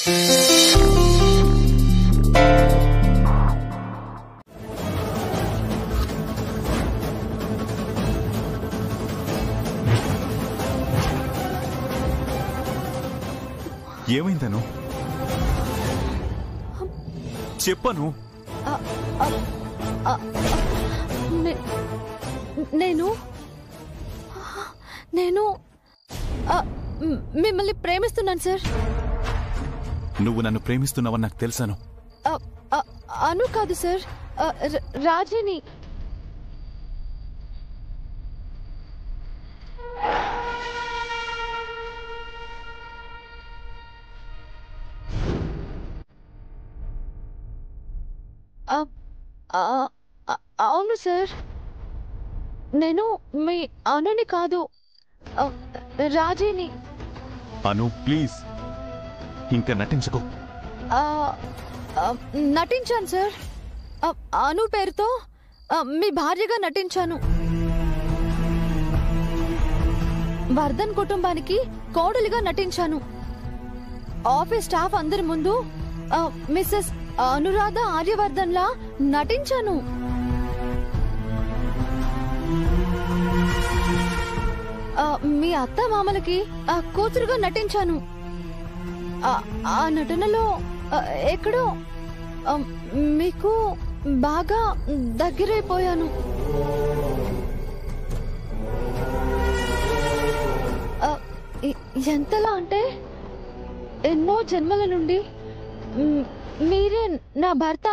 ఏమైందను? చెప్పను. నేను మిమ్మల్ని ప్రేమిస్తున్నాను సార్. నువ్వు నన్ను ప్రేమిస్తున్నావని నాకు తెలుసాను. అను కాదు సార్, రాజీని. అవును సార్, నేను మీ అనుని కాదు, రాజీని. అను ప్లీజ్ ఇంకా నటించకు. నటించాను సార్. అను పేరుతో మీ భార్యగా నటించాను. వర్ధన్ కుటుంబానికి కోడలిగా నటించాను. ఆఫీస్ స్టాఫ్ అందరి ముందు మిస్సెస్ అనురాధ ఆర్యవర్ధన్ లా నటించాను. మీ అత్త మామలకి కూతురుగా నటించాను. ఆ నటనలో ఎక్కడో మీకు బాగా దగ్గరైపోయాను. ఎంతలా అంటే ఎన్నో జన్మల నుండి మీరే నా భర్త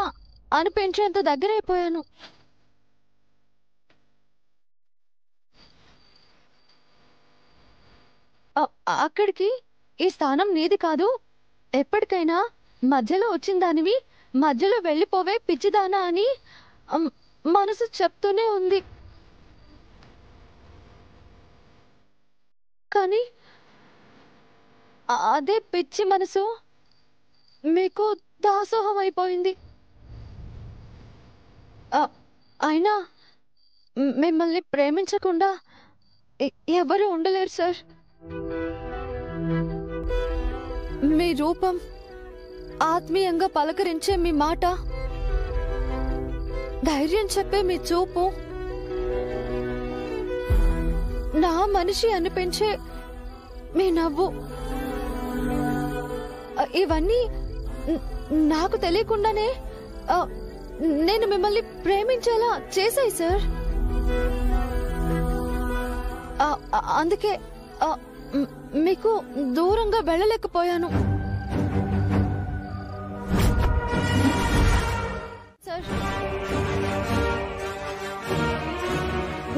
అనిపించేంత దగ్గరైపోయాను. అక్కడికి ఈ స్థానం నీది కాదు, ఎప్పటికైనా మధ్యలో వచ్చిన దానివి మధ్యలో వెళ్ళిపోవే పిచ్చిదానా అని మనసు చెప్తూనే ఉంది. కానీ అదే పిచ్చి మనసు మీకు దాసోహం అయిపోయింది. అయినా మిమ్మల్ని ప్రేమించకుండా ఎవరు ఉండలేరు సార్. మీ రూపం, ఆత్మీయంగా పలకరించే మీ మాట, ధైర్యం చెప్పే మీ చూపు, నా మనిషి అనిపించే మీ నవ్వు, ఇవన్నీ నాకు తెలియకుండానే నేను మిమ్మల్ని ప్రేమించేలా చేశాయి సార్. అందుకే మీకు దూరంగా వెళ్ళలేకపోయాను సార్.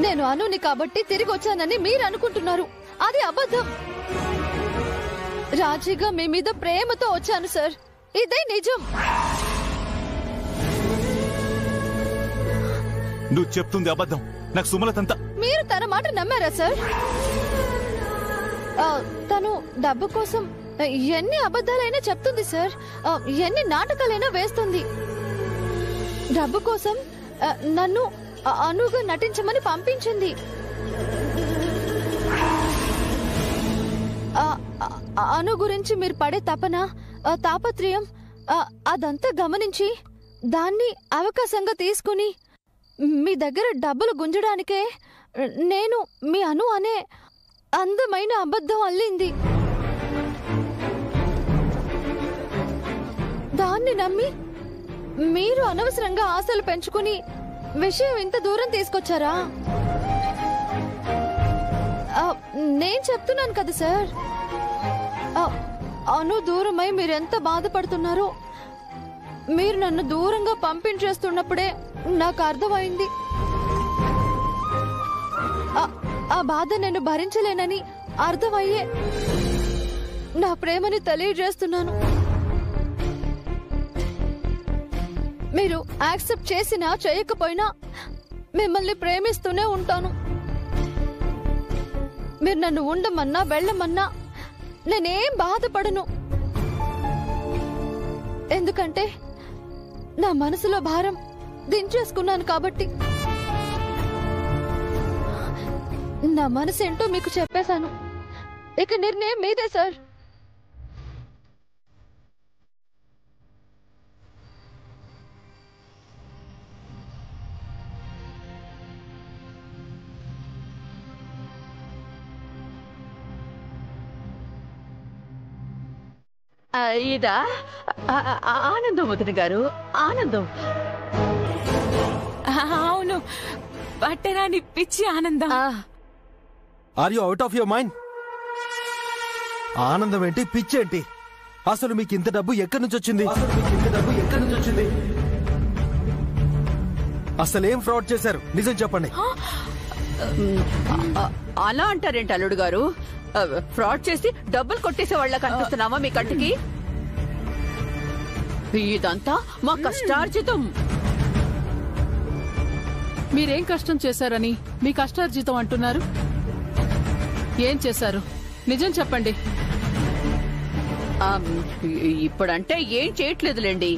నేను అనుని కాబట్టి తిరిగి వచ్చానని మీరు అనుకుంటున్నారు, అది అబద్ధం. రాజీగా మీ మీద ప్రేమతో వచ్చాను సార్, ఇదే నిజం. నువ్వు చెప్తుంది అబద్ధం. నాకు సుమలతంతా. మీరు తన మాట నమ్మారా సార్? తను డబ్బు కోసం ఎన్ని అబద్ధాలైనా చెప్తుంది సార్, ఎన్ని నాటకాలైనా వేస్తుంది. డబ్బు కోసం నన్ను అనుగా నటించమని పంపించింది. అను గురించి మీరు పడే తపన, తాపత్రయం అదంతా గమనించి దాన్ని అవకాశంగా తీసుకుని మీ దగ్గర డబ్బులు గుంజడానికే నేను మీ అను అనే అందమైన అబద్ధం అల్లింది. దాన్ని నమ్మి మీరు అనవసరంగా ఆశలు పెంచుకుని విషయం ఇంత దూరం తీసుకొచ్చారా? నేను చెప్తున్నాను కదా సార్, అను దూరమై మీరెంత బాధపడుతున్నారో మీరు నన్ను దూరంగా పంపించేస్తున్నప్పుడే నాకు అర్థమైంది. ఆ బాధ నేను భరించలేనని అర్థమయ్యే నా ప్రేమని తెలియజేస్తున్నాను. మీరు యాక్సెప్ట్ చేసినా చేయకపోయినా మిమ్మల్ని ప్రేమిస్తూనే ఉంటాను. మీరు నన్ను ఉండమన్నా వెళ్ళమన్నా నేనేం బాధపడను. ఎందుకంటే నా మనసులో భారం దించేసుకున్నాను కాబట్టి. నా మనసేంటో మీకు చెప్పేశాను, ఇక నిర్ణయం మీదే సార్. ఇదా ఆనందం వదిన గారు, ఆనందం. అవును, పట్టరాని పిచ్చి ఆనందం. Are you out of your mind? ఆనందం ఏంటి, పిచ్చి ఏంటి? అసలు మీకు ఇంత డబ్బు ఎక్కడి నుంచి వచ్చింది? అసలేం ఫ్రాడ్ చేశారు, నిజం చెప్పండి. అలా అంటారేంటి అల్లుడు గారు? ఫ్రాడ్ చేసి డబ్బులు కొట్టేసే వాళ్ళ కనిపిస్తున్నామా మీ కంటికి? ఇదంతా మా కష్టార్జితం. మీరేం కష్టం చేశారని మీ కష్టార్జితం అంటున్నారు? ఏం చేశారు, నిజం చెప్పండి. ఇప్పుడంటే ఏం చేయట్లేదులేండి,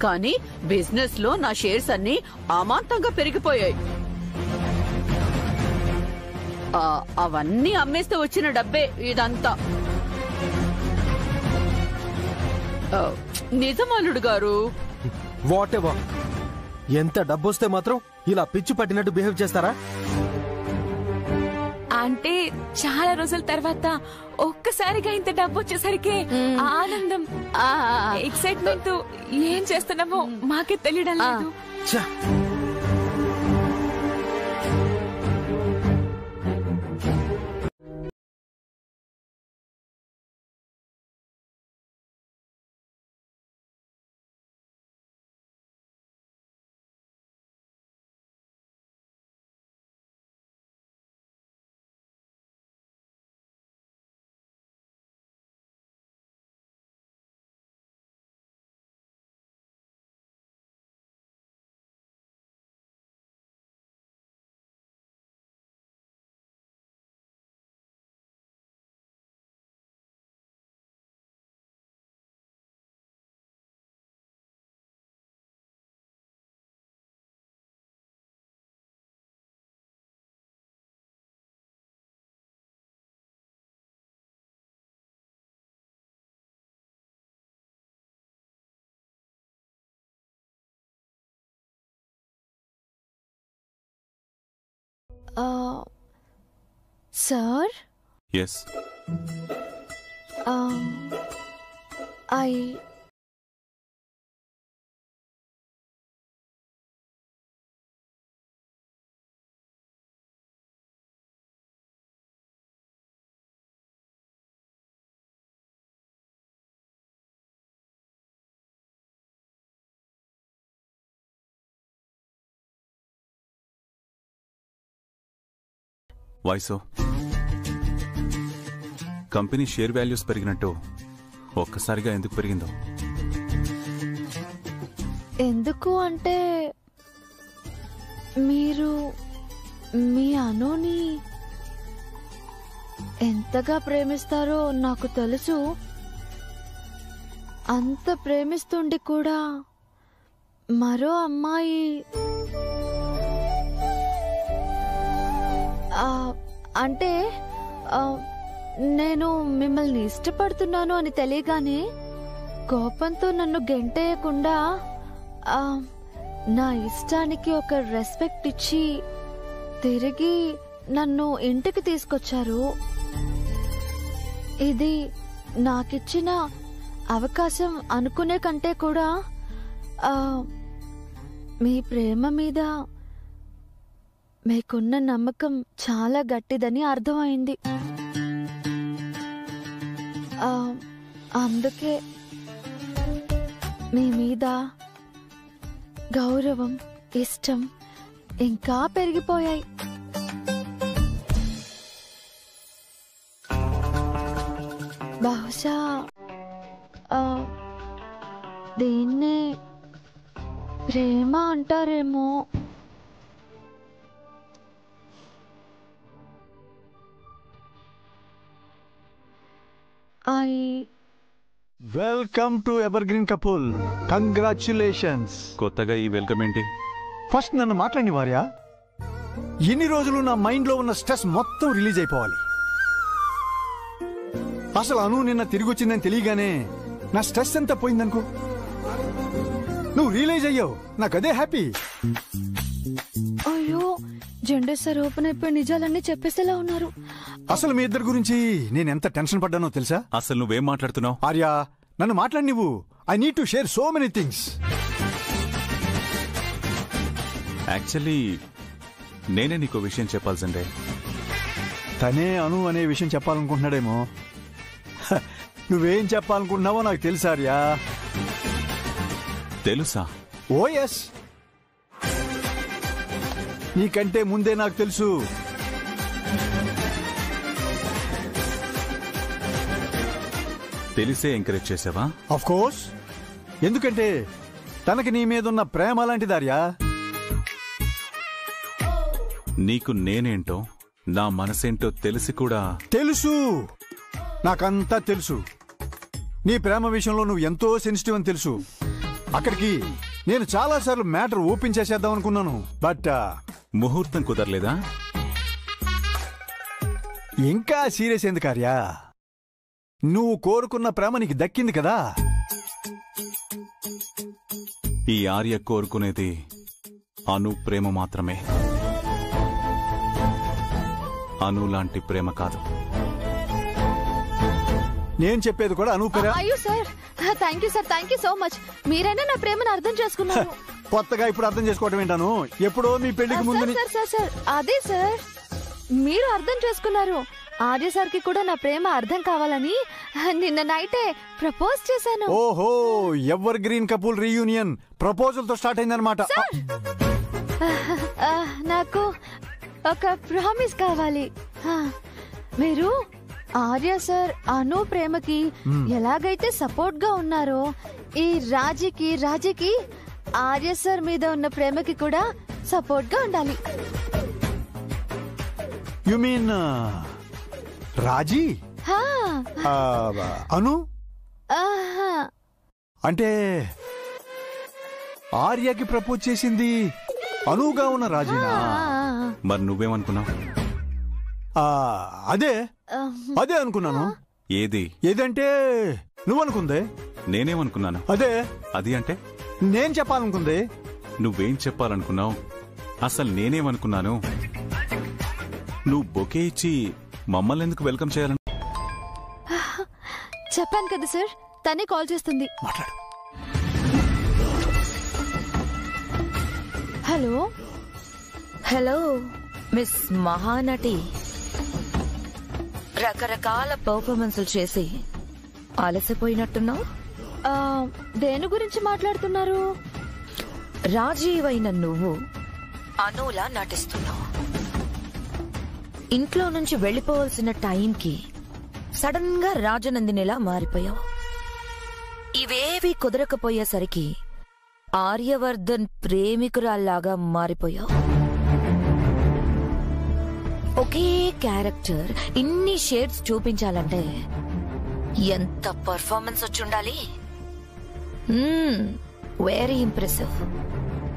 కానీ బిజినెస్ లో నా షేర్స్ అన్ని అమాంతంగా పెరిగిపోయాయి. అవన్నీ అమ్మేస్తే వచ్చిన డబ్బే ఇదంతా. నిజమల్లుడు గారు. వాట్ ఎవర్, ఎంత డబ్బు వస్తే మాత్రం ఇలా పిచ్చి పట్టినట్టు బిహేవ్ చేస్తారా? అంటే చాలా రోజుల తర్వాత ఒక్కసారిగా ఇంత డబ్బు వచ్చేసరికి ఆనందం, ఎక్సైట్మెంట్ ఏం చేస్తున్నామో మాకే తెలియడం లేదు. సార్, ఎస్, ఐ వాయిసో కంపెనీ షేర్ వాల్యూస్ పెరిగినట్టు ఒక్కసారిగా ఎందుకు పెరిగిందో? ఎందుకు అంటే మీరు మీ అనుని ఎంతగా ప్రేమిస్తారో నాకు తెలుసు. అంత ప్రేమిస్తుండి కూడా మరో అమ్మాయి అంటే నేను మిమ్మల్ని ఇష్టపడుతున్నాను అని తెలియగానే కోపంతో నన్ను గెంటేయకుండా నా ఇష్టానికి ఒక రెస్పెక్ట్ ఇచ్చి తిరిగి నన్ను ఇంటికి తీసుకొచ్చారు. ఇది నాకిచ్చిన అవకాశం అనుకునే కంటే కూడా మీ ప్రేమ మీద మీకున్న నమ్మకం చాలా గట్టిదని అర్థమైంది. అందుకే మీ మీద గౌరవం, ఇష్టం ఇంకా పెరిగిపోయాయి. బహుశా దీన్నే ప్రేమ అంటారేమో. Welcome to evergreen couple. Congratulations. కొత్తగా ఈ వెల్కమ్ ఏంటి? ఫస్ట్ నన్ను మాట్లాడి వార్యా. ఎన్ని రోజులు నా మైండ్ లో ఉన్న స్ట్రెస్ మొత్తం రిలీజ్ అయిపోవాలి. అసలు అను నిన్న తిరిగి వచ్చిందని తెలియగానే నా స్ట్రెస్ ఎంత పోయిందనుకో. నువ్వు రియలైజ్ అయ్యావు, నాకు అదే హ్యాపీ. అయ్యో, జెండర్ సార్ ఓపెన్ అయిపోయి నిజాలన్నీ చెప్పేసేలా ఉన్నారు. అసలు మీ ఇద్దరి గురించి నేను ఎంత టెన్షన్ పడ్డానో తెలుసా? అసలు నువ్వేం మాట్లాడుతున్నావు? ఆర్యా, నన్ను మాట్లాడి నువ్వు. I need to share so many things. Actually నేనే నీకు విషయం చెప్పాల్సిందే. తనే అను అనే విషయం చెప్పాలనుకుంటున్నాడేమో. నువ్వేం చెప్పాలనుకుంటున్నావో నాకు తెలుసార్యా. తెలుసా? ఓ ఎస్, నీకంటే ముందే నాకు తెలుసు. తెలిసే ఎంకరేజ్ చేసావా? ఆఫ్ కోర్స్, ఎందుకంటే తనకి నీ మీదున్న ప్రేమ లాంటిదార్యా. నీకు నేనేంటో నా మనసేంటో తెలిసి కూడా. తెలుసు, నాకంతా తెలుసు. నీ ప్రేమ విషయంలో నువ్వు ఎంతో సెన్సిటివ్ అని తెలుసు. అక్కడికి నేను చాలాసార్లు మ్యాటర్ ఓపెన్ చేసేద్దాం అనుకున్నాను. బట్ ముహూర్తం కుదరలేదా? ఇంకా సీరియస్ ఎందుకు కార్యా? నువ్వు కోరుకున్న ప్రేమ నీకు దక్కింది కదా. ఈ ఆర్య కోరుకునేది అను ప్రేమ మాత్రమే, అను లాంటి ప్రేమ కాదు. నేను చెప్పేది కూడా అను ప్రేమ. అయ్యో sir, thank you sir, thank you so much. మీరైనా నా ప్రేమను అర్థం చేసుకున్నారు. కొత్తగా ఇప్పుడు అర్థం చేసుకోవటం ఏంటాను? ఎప్పుడో మీ పెళ్లికి ముందు. సార్ అదే సార్, మీరు అర్థం చేసుకున్నారు. ఆర్య సార్ కి కూడా నా ప్రేమ అర్థం కావాలని నిన్న నైటే ప్రపోజ్ చేశాను. ఓహో, ever green couple reunion proposal తో స్టార్ట్ అయిందనమాట. నాకు ఒక ప్రామిస్ కావాలి. మీరు ఆర్య సార్ అను ప్రేమకి ఎలాగైతే సపోర్ట్ గా ఉన్నారో, ఈ రాజీకి ఆర్య సార్ మీద ఉన్న ప్రేమకి కూడా సపోర్ట్ గా ఉండాలి. యు మీన్ రాజీ అను అంటే ఆర్యకి ప్రపోజ్ చేసింది అనుగా ఉన్న రాజీనా? మరి నువ్వేమనుకున్నావు? అదే అనుకున్నాను. ఏదంటే నువ్వనుకుందే. నేనేమనుకున్నాను? అది అంటే నేను చెప్పాలనుకుందే. నువ్వేం చెప్పాలనుకున్నావు? అసలు నేనేమనుకున్నాను? నువ్వు బొకే ఇచ్చి మమ్మల్ని ఎందుకు వెల్కమ్ చేయాలను? చెప్పాను కదా సార్, తనే కాల్ చేస్తుంది. మాట్లాడు. Hello hello miss Mahanati. రకరకాల పర్ఫార్మెన్స్లు చేసి అలసిపోయినట్టున్నావు. దేని గురించి మాట్లాడుతున్నారు? రాజీవ్ అయిన నువ్వు అనులా నటిస్తున్నావు. ఇంట్లో నుంచి వెళ్లిపోవాల్సిన టైంకి సడన్ గా రాజనందినిలా మారిపోయావు. ఇవేవి కుదరకపోయేసరికి ఆర్యవర్ధన్ ప్రేమికురాల్లాగా మారిపోయావు. ఒకే క్యారెక్టర్ ఇన్ని షేడ్స్ చూపించాలంటే ఎంత పర్ఫార్మెన్స్ వచ్చుండాలి. Very impressive.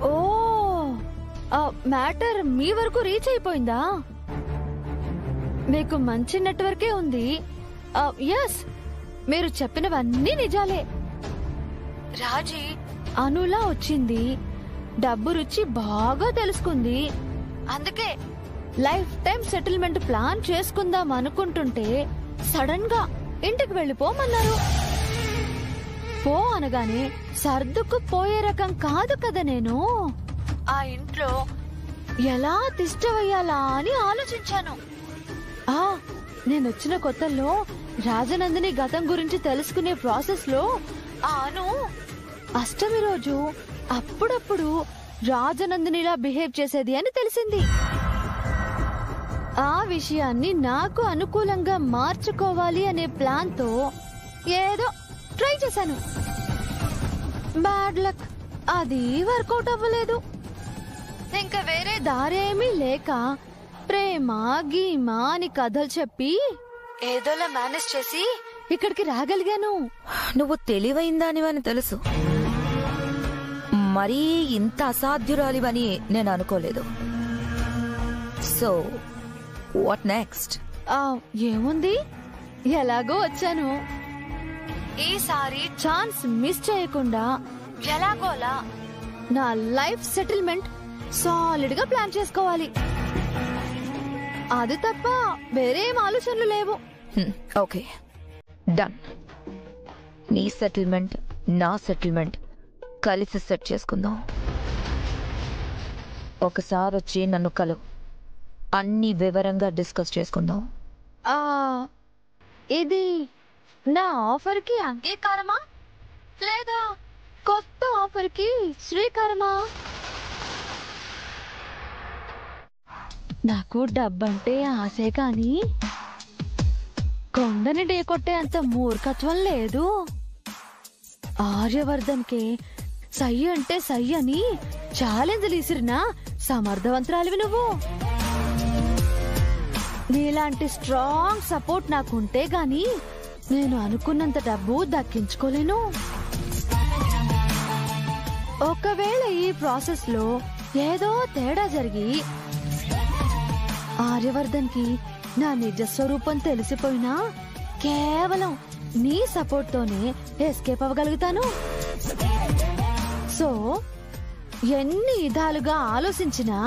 ఓ, మ్యాటర్ మీ వరకు రీచ్ అయిపోయిందా? మీకు మంచి నెట్వర్కే ఉంది. ఎస్, మీరు చెప్పినవన్నీ నిజాలే. రాజీ అనులా వచ్చింది, డబ్బు రుచి బాగా తెలుసుకుంది. అందుకే లైఫ్ టైం సెటిల్మెంట్ ప్లాన్ చేసుకుందాం అనుకుంటుంటే సడన్ గా ఇంటికి వెళ్ళిపోమన్నారు. పో అనగానే సర్దుకు పోయే రకం కాదు కదా నేను. ఆ ఇంట్లో ఎలా తిష్ట వేయాలా అని ఆలోచించాను. నేనొచ్చిన కొత్తల్లో రాజనందిని గతం గురించి తెలుసుకునే ప్రాసెస్ లో అను అష్టమి రోజు అప్పుడప్పుడు రాజనందినిలా బిహేవ్ చేసేది అని తెలిసింది. ఆ విషయాన్ని నాకు అనుకూలంగా మార్చుకోవాలి అనే ప్లాన్ తో ఏదో ట్రై చేశాను. బ్యాడ్ లక్, అది వర్కౌట్ అవ్వలేదు. ఇంకా వేరే దారేమీ లేక ప్రేమ గీమా అని కథలు చెప్పి ఏదోలా మేనేజ్ చేసి ఇక్కడికి రాగలిగాను. నువ్వు తెలివైందానివని తెలుసు, మరీ ఇంత అసాధ్యురాలివని నేను అనుకోలేదు. So what next? ఏముంది, ఎలాగో వచ్చాను. ఈసారి ఛాన్స్ మిస్ చేయకుండా ఎలాగోలా నా లైఫ్ సెటిల్మెంట్ సాలిడ్ గా ప్లాన్ చేసుకోవాలి. అది తప్ప వేరేం ఆలోచనలు లేవు. Okay, done. నీ సెటిల్మెంట్ నా సెటిల్మెంట్ కలిసి సెట్ చేసుకుందాం. ఒకసారి వచ్చి నన్ను కలువు, అన్ని వివరంగా డిస్కస్ చేసుకుందాం. ఇది నా ఆఫర్కి అంగీకారమా లేదా కొత్త ఆఫర్కి శ్రీకారమా? నాకు డబ్బంటే ఆశే కానీ కొండని ఢీకొట్టే అంత మూర్ఖత్వం లేదు. ఆర్యవర్ధన్కి సై అంటే సై అని ఛాలెంజ్లు ఇసిరిన సమర్థవంతురాలివి నువ్వు. నీలాంటి స్ట్రాంగ్ సపోర్ట్ నాకుంటే గాని నేను అనుకున్నంత డబ్బు దక్కించుకోలేను. ఒకవేళ ఈ ప్రాసెస్ లో ఏదో తేడా జరిగి ఆర్యవర్ధన్ కి నా నిజ స్వరూపం తెలిసిపోయినా కేవలం నీ సపోర్ట్ తోనే ఎస్కేప్ అవ్వగలుగుతాను. సో ఎన్ని విధాలుగా ఆలోచించినా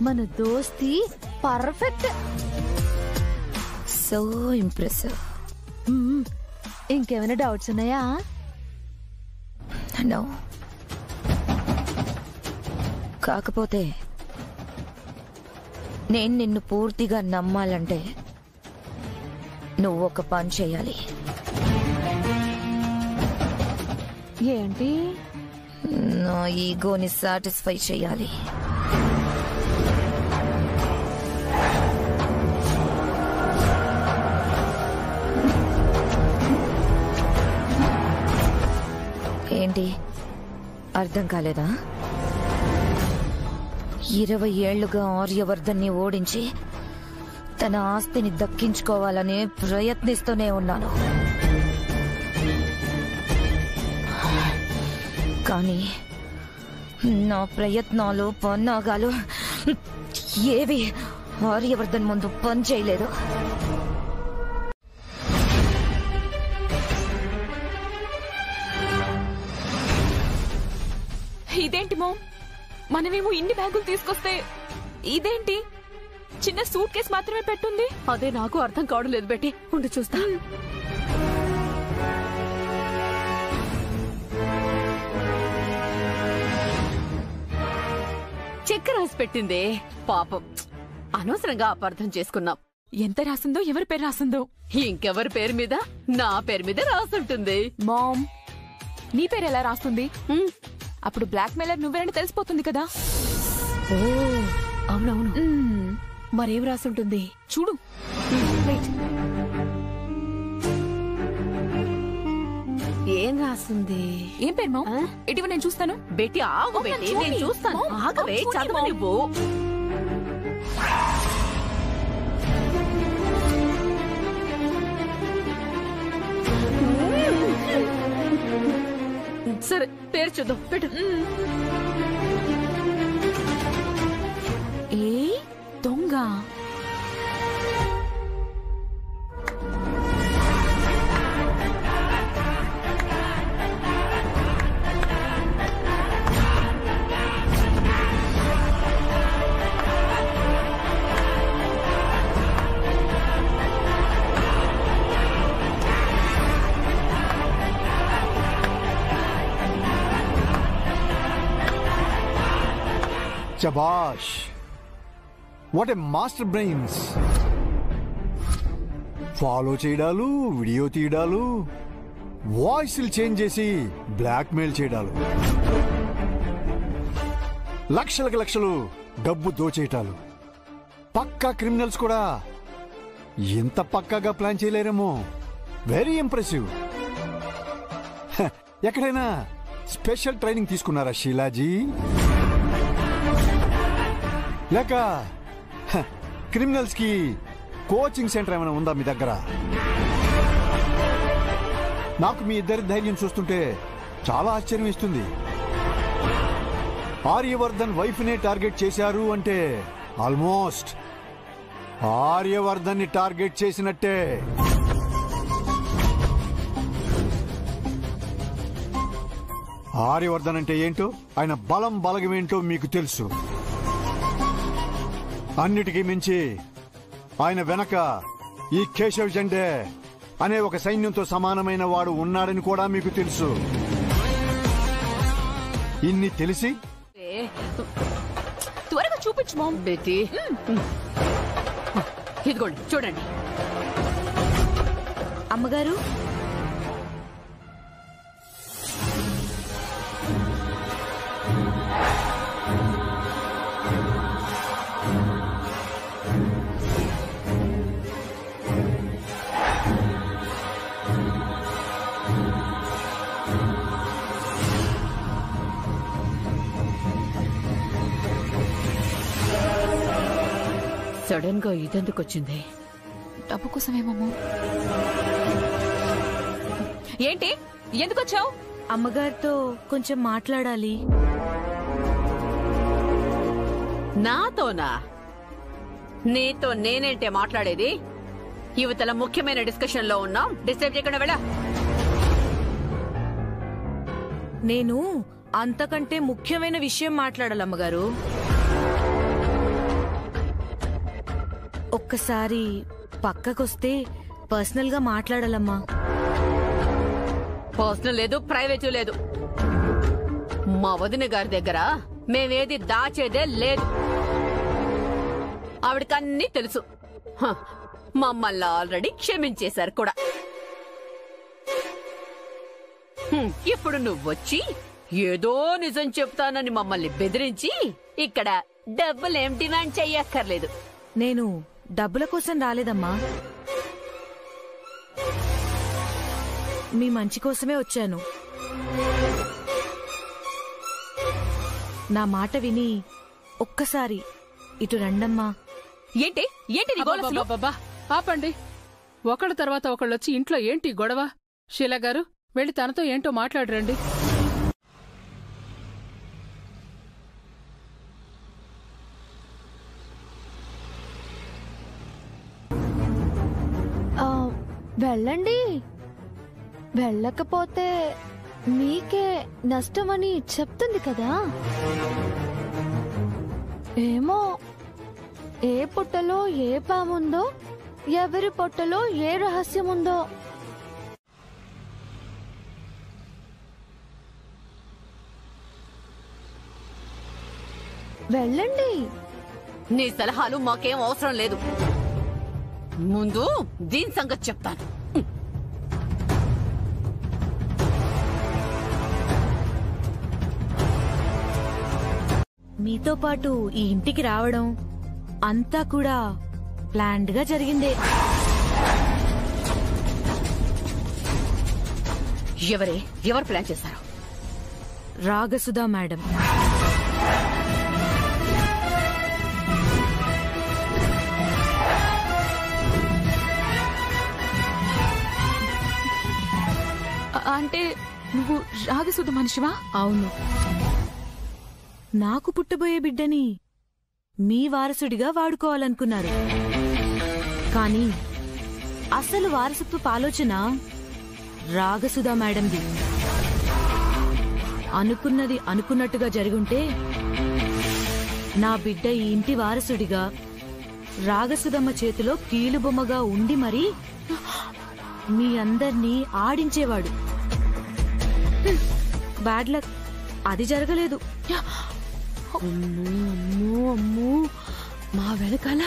మన దోస్తి పర్ఫెక్ట్. So impressive. ఇంకేమైనా డౌట్స్ ఉన్నాయా? నో. కాకపోతే నేను నిన్ను పూర్తిగా నమ్మాలంటే నువ్వు ఒక పని చేయాలి. ఏంటి? నా ఈగోని సాటిస్ఫై చేయాలి. ఏంటి అర్థం కాలేదా? 20 ఏళ్లుగా ఆర్యవర్ధన్ని ఓడించి తన ఆస్తిని దక్కించుకోవాలని ప్రయత్నిస్తూనే ఉన్నాను. కానీ నా ప్రయత్నాలు పన్నాగాలు ఏవి ఆర్యవర్ధన్ ముందు పని చేయలేదు. ఇదేంటి మో, మనమేమో ఇన్ని బ్యాగులు తీసుకొస్తే ఇదేంటి చిన్న సూట్ కేసు మాత్రమే పెట్టుంది? అదే నాకు అర్థం కావడం లేదు. బెట్టి ఉండి చూస్తా. చెక్ రాసి పెట్టిందే. పాపం అనవసరంగా అపార్థం చేసుకున్నాం. ఎంత రాసిందో, ఎవరి పేరు రాసిందో? ఇంకెవరి పేరు మీద? నా పేరు మీద రాసుంటుంది. మామ్, నీ పేరు ఎలా రాస్తుంది? అప్పుడు బ్లాక్ మెయిలర్ నువ్వేనని తెలిసిపోతుంది కదా. ఓ అవునవును. మరేం రాసుంటుంది చూడు. ఏం రాసింది? ఏం పేరు మామ్? ఇటీవల నేను చూస్తాను. బెట్టి ఆగు బెట్టి, నేను చూస్తాను. ఆగవే, చదువు నువ్వు. సరే పేరు చూద్దాం. పెట్టు. ఏ దొంగ? శభాష్, what a master brains. Follow చేయడాలు, వీడియో తీయడాలు, వాయిస్లు చేంజ్ చేసి బ్లాక్ మెయిల్ చేయడాలు, లక్షలకు లక్షలు డబ్బు దోచేయటాలు. పక్కా క్రిమినల్స్ కూడా ఎంత పక్కాగా ప్లాన్ చేయలేరేమో. Very impressive. ఎక్కడైనా స్పెషల్ ట్రైనింగ్ తీసుకున్నారా షీలాజీ? లేక క్రిమినల్స్ కి కోచింగ్ సెంటర్ ఏమైనా ఉందా మీ దగ్గర? నాకు మీ ఇద్దరి ధైర్యం చూస్తుంటే చాలా ఆశ్చర్యం ఇస్తుంది. ఆర్యవర్ధన్ వైఫ్ నే టార్గెట్ చేశారు అంటే ఆల్మోస్ట్ ఆర్యవర్ధన్ ని టార్గెట్ చేసినట్టే. ఆర్యవర్ధన్ అంటే ఏంటో, ఆయన బలం బలగమేంటో మీకు తెలుసు. అన్నిటికీ మించి ఆయన వెనక ఈ కేశవ్ జెండే అనే ఒక సైన్యంతో సమానమైన వాడు ఉన్నాడని కూడా మీకు తెలుసు. ఇన్ని తెలిసి త్వరగా చూపించు మామ్. బేటీ ఇదిగోండి చూడండి. అమ్మగారు, సడన్ గా ఇదెందుకు వచ్చింది? డబ్బు కోసమేమో. ఏంటి, ఎందుకు వచ్చావు? అమ్మగారితో కొంచెం మాట్లాడాలి. నాతోనా? నీతో నేనేంటే మాట్లాడేది? యువతల ముఖ్యమైన డిస్కషన్ లో ఉన్నాం, డిస్టర్బ్ చేయకుండా వెళ్ళా. నేను అంతకంటే ముఖ్యమైన విషయం మాట్లాడాలమ్మగారు. ఒక్కసారి పక్కకొస్తే పర్సనల్ గా మాట్లాడాలమ్మా. పర్సనల్ లేదు, ప్రైవేట్ లేదు. మా వదిన గారి దగ్గర మేమేది దాచేదే లేదు. ఆవిడకన్నీ తెలుసు. మమ్మల్ని ఆల్రెడీ క్షమించేశారు కూడా. ఇప్పుడు నువ్వొచ్చి ఏదో నిజం చెప్తానని మమ్మల్ని బెదిరించి ఇక్కడ డబ్బులేం డిమాండ్ చెయ్యక్కర్లేదు. నేను డబ్బుల కోసం రాలేదమ్మా, మీ మంచి కోసమే వచ్చాను. నా మాట విని ఒక్కసారి ఇటు రండమ్మా. ఏంటి ఏంటి నీ గోల అసలు? అబ్బబ్బబ్బా, ఆపండి. ఒకళ్ళ తర్వాత ఒకళ్ళొచ్చి ఇంట్లో ఏంటి గొడవ? షీలా గారు, వెళ్ళి తనతో ఏంటో మాట్లాడరండి. వెళ్ళండి. వెళ్ళకపోతే మీకే నష్టమని చెప్తుంది కదా. ఏమో, ఏ పుట్టలో ఏ పాముందో, ఎవరి పొట్టలో ఏ రహస్యముందో. వెళ్ళండి. నీ సలహాలు మాకేం అవసరం లేదు. ముందు దీని సంగతి చెప్తాను. మీతో పాటు ఈ ఇంటికి రావడం అంతా కూడా ప్లాన్డ్ గా జరిగిందే. ఎవరు ప్లాన్ చేశారు? రాగసుధా మేడం. అంటే నువ్వు రాగసుధ మనిషివా? అవును. నాకు పుట్టబోయే బిడ్డని మీ వారసుడిగా వాడుకోవాలనుకున్నారు. కానీ అసలు వారసత్వపు ఆలోచన రాగసుధా మేడంది. అనుకున్నది అనుకున్నట్టుగా జరుగుంటే నా బిడ్డ ఈ ఇంటి వారసుడిగా రాగసుధమ్మ చేతిలో కీలుబొమ్మగా ఉండి మరీ మీ అందర్నీ ఆడించేవాడు. బ్యాడ్ లక్, అది జరగలేదు. అమ్మో, మా వెనకాల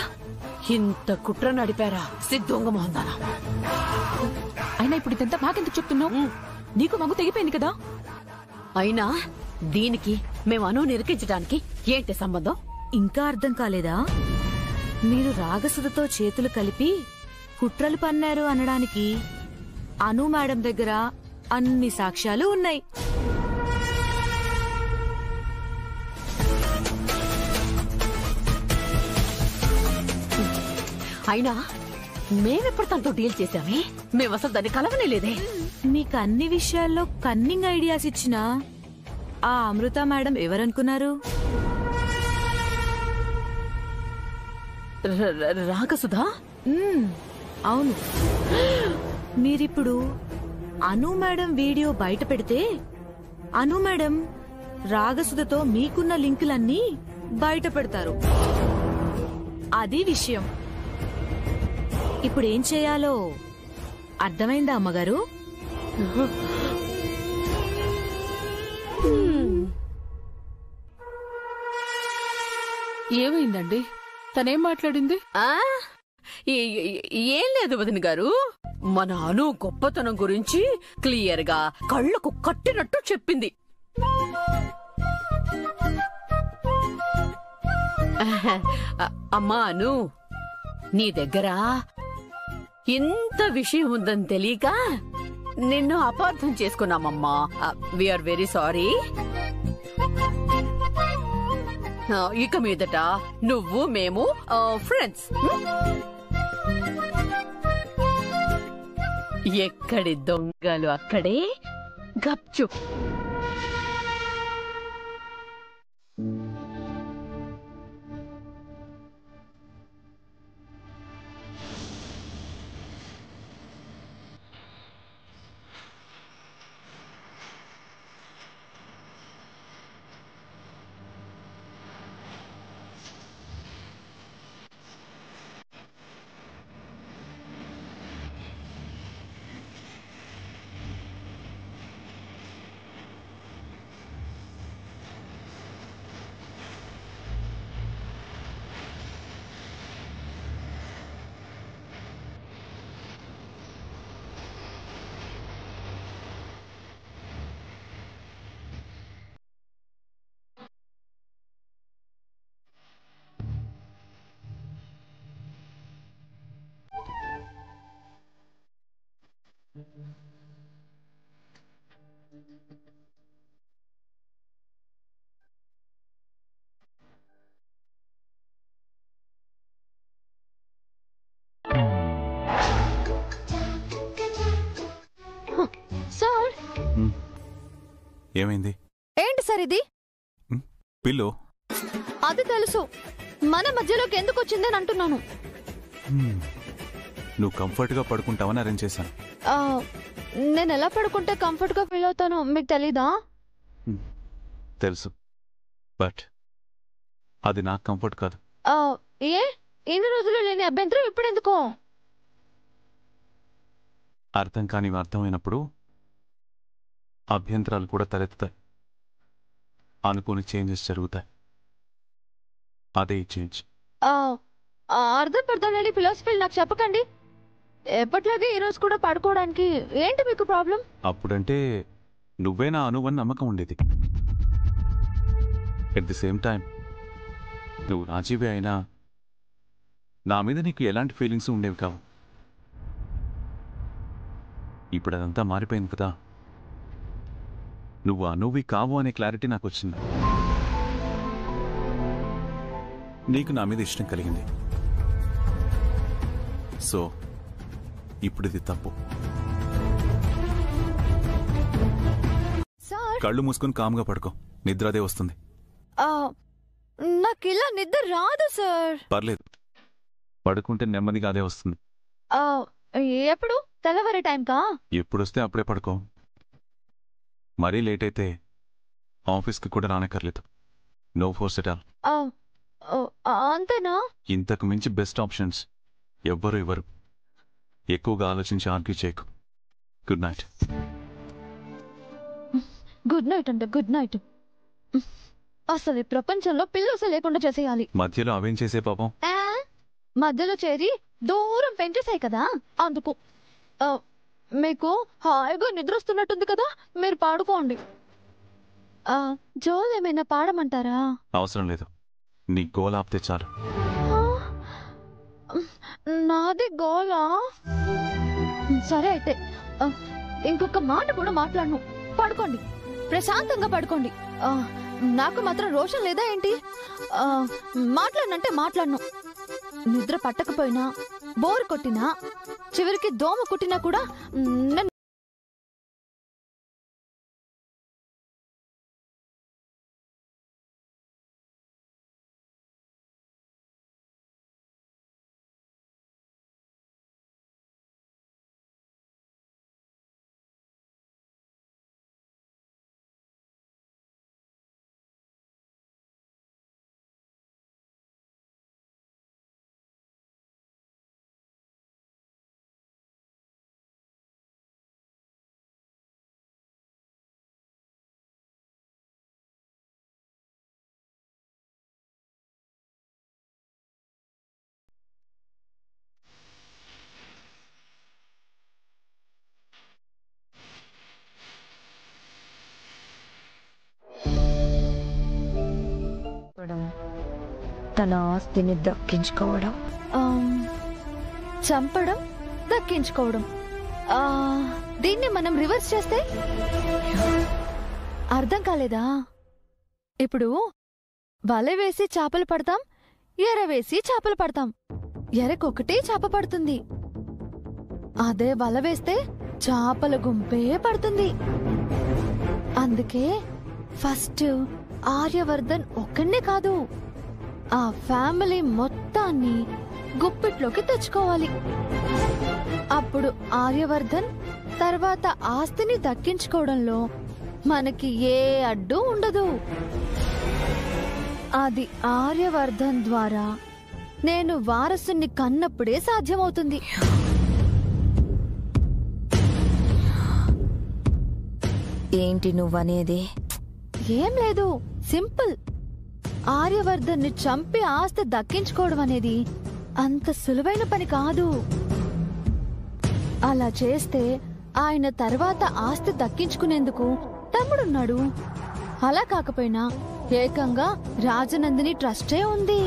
ఇంత కుట్ర నడిపారా సిద్ధంగా మొహందానా? అయినా ఇప్పుడు ఇదంతా మాకెందుకు చెప్తున్నావు? నీకు మగ్గు తెగిపోయింది కదా. అయినా దీనికి మేము అను నిరికించడానికి ఏంటి సంబంధం? ఇంకా అర్థం కాలేదా? మీరు రాగసుధతో చేతులు కలిపి కుట్రలు పన్నారు అనడానికి అను మేడం దగ్గర అన్ని సాక్ష్యాలు ఉన్నాయి. అయినా మేమెప్పుడు తనతో డీల్ చేశామే? మేము అసలు దాన్ని కలవనే లేదే. మీకు అన్ని విషయాల్లో కన్నింగ్ ఐడియాస్ ఇచ్చిన ఆ అమృత మేడం ఎవరనుకున్నారు? రాగసుధా? అవును. మీరిప్పుడు అను మేడం వీడియో బయట పెడితే అను మేడం రాగసుధతో మీకున్న లింకులన్నీ బయట పెడతారు. అది విషయం. ఇప్పుడేం చేయాలో అర్థమైందా అమ్మగారు? ఏమైందండి? తనేం మాట్లాడింది? ఏం లేదు వదిన గారు, మన అను గొప్పతనం గురించి క్లియర్ గా కళ్ళకు కట్టినట్టు చెప్పింది. అమ్మా అను, నీ దగ్గర ఇంత విషయం ఉందని తెలియక నిన్ను అపార్థం చేసుకున్నామమ్మా. We are very sorry. ఇక మీదట నువ్వు మేము ఫ్రెండ్స్. ఎక్కడి దొంగలు అక్కడే గప్చు. సార్, ఏమైంది? ఏంటి సార్ ఇది? పిల్లో. అది తెలుసు, మన మధ్యలోకి ఎందుకు వచ్చిందని అంటున్నాను. నువ్వు కంఫర్ట్ గా పడుకుంటావని అరేంజ్ చేశాను. నేను ఎలా పడుకుంటే కంఫర్ట్ గా ఫీల్ అవుతానో మీకు తెలీదా? తెలుసు, బట్ అది నాకు కంఫర్ట్ కాదు. ఏ ఇన్ని రోజులు లేని అభ్యంతరం ఇప్పుడెందుకో? అర్థం కానివి అర్థమైనప్పుడు అభ్యంతరాలు కూడా తలెత్తుతాయి. అనుకోని చేంజెస్ జరుగుతాయి. అదే ఈ చేంజ్. అర్థం పడతానని ఫిలాసఫీలు నాకు చెప్పకండి. ఎప్పట్లాగే ఈరోజు కూడా పడుకోవడానికి ఏంటి మీకు ప్రాబ్లం? అప్పుడంటే నువ్వే నా అనువని నమ్మకం ఉండేది. ఎట్ ది సేమ్ టైం నువ్వు రాజీవే అయినా నా మీద నీకు ఎలాంటి ఫీలింగ్స్ ఉండేవి కావు. ఇప్పుడు అదంతా మారిపోయింది కదా. నువ్వు అనువి కావు అనే క్లారిటీ నాకు వచ్చింది. నీకు నా మీద ఇష్టం కలిగింది. సో ఇప్పుడు ఇది తప్పు. కళ్ళు మూసుకొని కామ్గా పడుకో, నిద్ర అదే వస్తుంది. నాకు ఇలా నిద్ర రాదు సార్. పర్లేదు, పడుకుంటే నెమ్మదిగా అదే వస్తుంది. ఎప్పుడు? తెల్లవారే టైంకా? ఎప్పుడొస్తే అప్పుడే పడుకో. మరీ లేట్ అయితే ఆఫీస్కి కూడా రానక్కర్లేదు. No force at all. అంతేనా? ఇంతకు మించి బెస్ట్ ఆప్షన్స్ ఎవ్వరు ఇవ్వరు. ఎక్కువగా ఆలోచించి ఆర్గ్యూ చేయకు. Good night. గుడ్ నైట్ అంటే గుడ్ నైట్. అసలు ఈ ప్రపంచంలో పిల్లలు లేకుండా చేసేయాలి. మధ్యలో అవేం చేసే పాపం? మధ్యలో చేరి దూరం పెంచేసాయి కదా, అందుకు. మీకు హాయిగా నిద్ర వస్తున్నట్టుంది కదా, మీరు పాడుకోండి. జోల్ ఏమైనా పాడమంటారా? అవసరం లేదు, నీ గోల్ ఆపితే చాలు. నాది గోలా? సరే అయితే ఇంకొక మాట కూడా మాట్లాడను. పడుకోండి, ప్రశాంతంగా పడుకోండి. నాకు మాత్రం రోషం లేదా ఏంటి? మాట్లాడనంటే మాట్లాడను. నిద్ర పట్టకపోయినా, బోర్ కొట్టినా, చివరికి దోమ కుట్టినా కూడా నన్ను తన ఆస్తిని దక్కించుకోవడం, చంపడం, దక్కించుకోవడం. దీన్ని మనం రివర్స్ చేస్తే అర్థం కాలేదా? ఇప్పుడు వల వేసి చేపలు పడతాం, ఎర వేసి చేపలు పడతాం. ఎరకొకటే చేప పడుతుంది. అదే వల వేస్తే చేపల గుంపే పడుతుంది. అందుకే ఫస్ట్ ఆర్యవర్ధన్ ఒక్కనే కాదు, ఆ ఫ్యామిలీ మొత్తాన్ని గుప్పిట్లోకి తెచ్చుకోవాలి. అప్పుడు ఆర్యవర్ధన్ తర్వాత ఆస్తిని దక్కించుకోవడంలో మనకి ఏ అడ్డు ఉండదు. అది ఆర్యవర్ధన్ ద్వారా నేను వారసుని కన్నప్పుడే సాధ్యమవుతుంది. ఏంటి నువ్వనేది? ఏం లేదు, సింపుల్. ఆర్యవర్ధన్ ని చంపి ఆస్తి దక్కించుకోవడం అనేది అంత సులువైన పని కాదు. అలా చేస్తే ఆయన తర్వాత ఆస్తి దక్కించుకునేందుకు తమ్ముడున్నాడు. అలా కాకపోయినా ఏకంగా రాజనందిని ట్రస్టే ఉంది.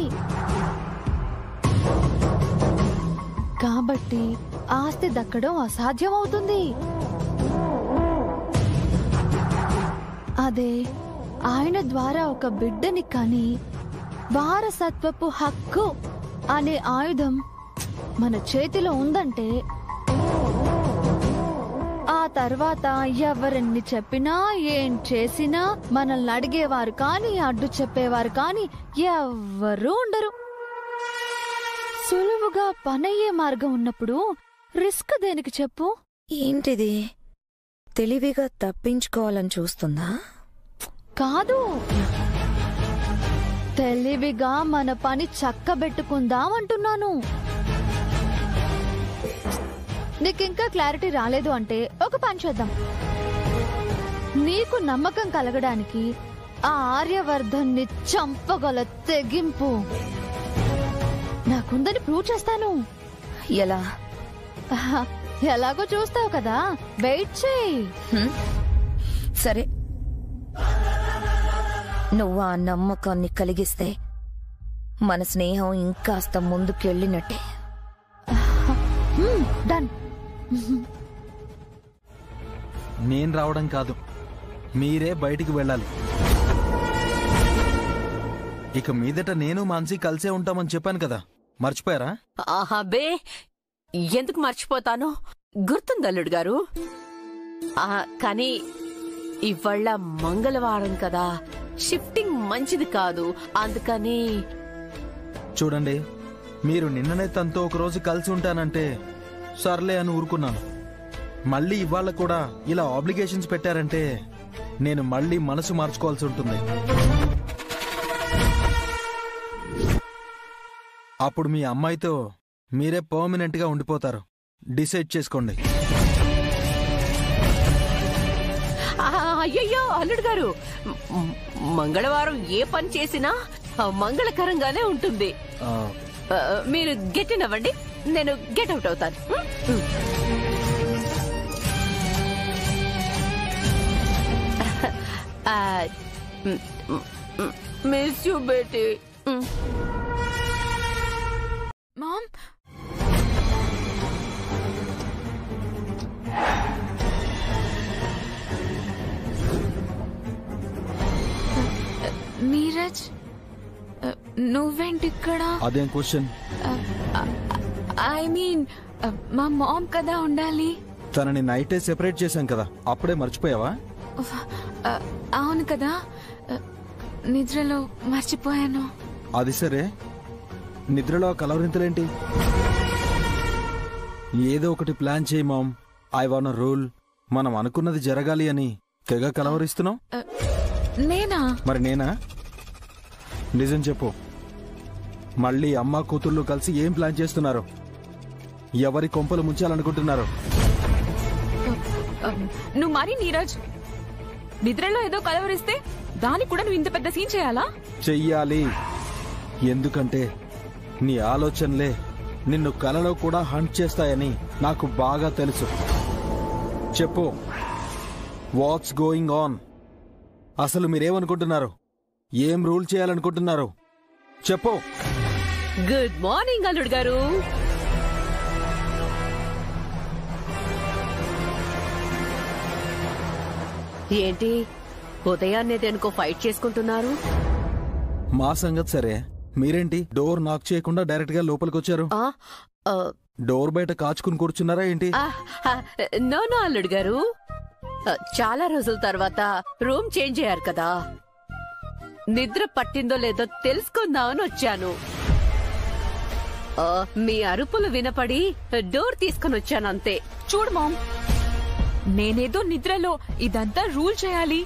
కాబట్టి ఆస్తి దక్కడం అసాధ్యమవుతుంది. అదే ఆయన ద్వారా ఒక బిడ్డని కని వారసత్వపు హక్కు అనే ఆయుధం మన చేతిలో ఉందంటే ఆ తర్వాత ఎవరిని చెప్పినా ఏం చేసినా మనల్ని అడిగేవారు కానీ అడ్డు చెప్పేవారు కానీ ఎవ్వరూ ఉండరు. సులువుగా పనయ్యే మార్గం ఉన్నప్పుడు రిస్క్ దేనికి చెప్పు? ఏంటిది, తెలివిగా తప్పించుకోవాలని చూస్తుందా? కాదు, తెలివిగా మన పని చక్కబెట్టుకుందాం అంటున్నాను. నీకింకా క్లారిటీ రాలేదు అంటే ఒక పని చేద్దాం. నీకు నమ్మకం కలగడానికి ఆ ఆర్యవర్ధన్ని చంపగల తెగింపు నాకుందని ప్రూవ్ చేస్తాను. ఎలా? ఎలాగో చూస్తావు కదా, వెయిట్ చేయి. సరే, నువ్వు ఆ నమ్మకాన్ని కలిగిస్తే మన స్నేహం ఇంకాస్త ముందుకెళ్ళినట్టే. డన్. నేను రావడం కాదు, మీరే బయటికి వెళ్ళాలి. ఇక మీదట నేను మాన్సి కలిసే ఉంటామని చెప్పాను కదా, మర్చిపోయారా? ఆహాబే, ఎందుకు మర్చిపోతాను, గుర్తుందల్లుడు గారు. కానీ ఇవాళ మంగళవారం కదా, షిఫ్టింగ్ మంచిది కాదు, అందుకని. చూడండి, మీరు నిన్ననే తనతో ఒకరోజు కలిసి ఉంటానంటే సర్లే అని ఊరుకున్నాను. మళ్ళీ ఇవాళ కూడా ఇలా ఆబ్లిగేషన్స్ పెట్టారంటే నేను మళ్ళీ మనసు మార్చుకోవాల్సి ఉంటుంది. అప్పుడు మీ అమ్మాయితో మీరే పర్మనెంట్ గా ఉండిపోతారు. డిసైడ్ చేసుకోండి. అయ్యయ్యో అల్లుడు గారు, మంగళవారం ఏ పని చేసినా మంగళకరంగానే ఉంటుంది. మీరు గెట్ ఇన్ అవ్వండి, నేను గెట్ అవుట్ అవుతాను. మిస్ యూ బేటీ. మామ్, నీరజ్, నువ్వేంటిక్కడ? అదేం క్వశ్చన్? ఐ మీన్, మా మామ్ కదా ఉండాలి. తనని నైటే సెపరేట్ చేశాం కదా, అప్పుడే మర్చిపోయావా? అవును కదా, నిద్రలో మర్చిపోయాను. అది సరే, నిద్రలో కలవరింతలేంటి? ఏదో ఒకటి ప్లాన్ చేయి మామ్. I van rule. మనం అనుకున్నది జరగాలి అని తెగ కలవరిస్తున్నావు. నేనా? మరి నేనా? నిజం చెప్పు, మళ్ళీ అమ్మ కూతుర్లు కలిసి ఏం ప్లాన్ చేస్తున్నారు? ఎవరి కొంపలు ముంచాలనుకుంటున్నారు? నువ్వు మరి నీరజ్, నిద్రలో ఏదో కలవరిస్తే దానికి కూడా నువ్వు ఇంత పెద్ద సీన్ చేయాలా? చెయ్యాలి. ఎందుకంటే నీ ఆలోచనలే నిన్ను కలలో కూడా హంట్ చేస్తాయని నాకు బాగా తెలుసు. చెప్పు, వాట్స్ గోయింగ్ ఆన్? అసలు మీరేమనుకుంటున్నారు? ఏం రూల్ చేయాలనుకుంటున్నారు? చెప్పు. గుడ్ మార్నింగ్ అల్లుడు గారు. ఏంటి ఉదయాన్నే దేనికో ఫైట్ చేసుకుంటున్నారు? మా సంగతి సరే, మీరేంటి డోర్ నాక్ చేయకుండా డైరెక్ట్ గా లోపలికి వచ్చారు? డోర్ బయట కాచుకుని కూర్చున్నారా ఏంటి? నో అల్లుడు గారు, చాలా రోజుల తర్వాత రూమ్ చేంజ్ అయ్యారు కదా, నిద్ర పట్టిందో లేదో తెలుసుకుందామని వచ్చాను. మీ అరుపులు వినపడి డోర్ తీసుకుని వచ్చాను అంతే. చూడు మామ్, నేనేదో నిద్రలో ఇదంతా రూల్ చేయాలి,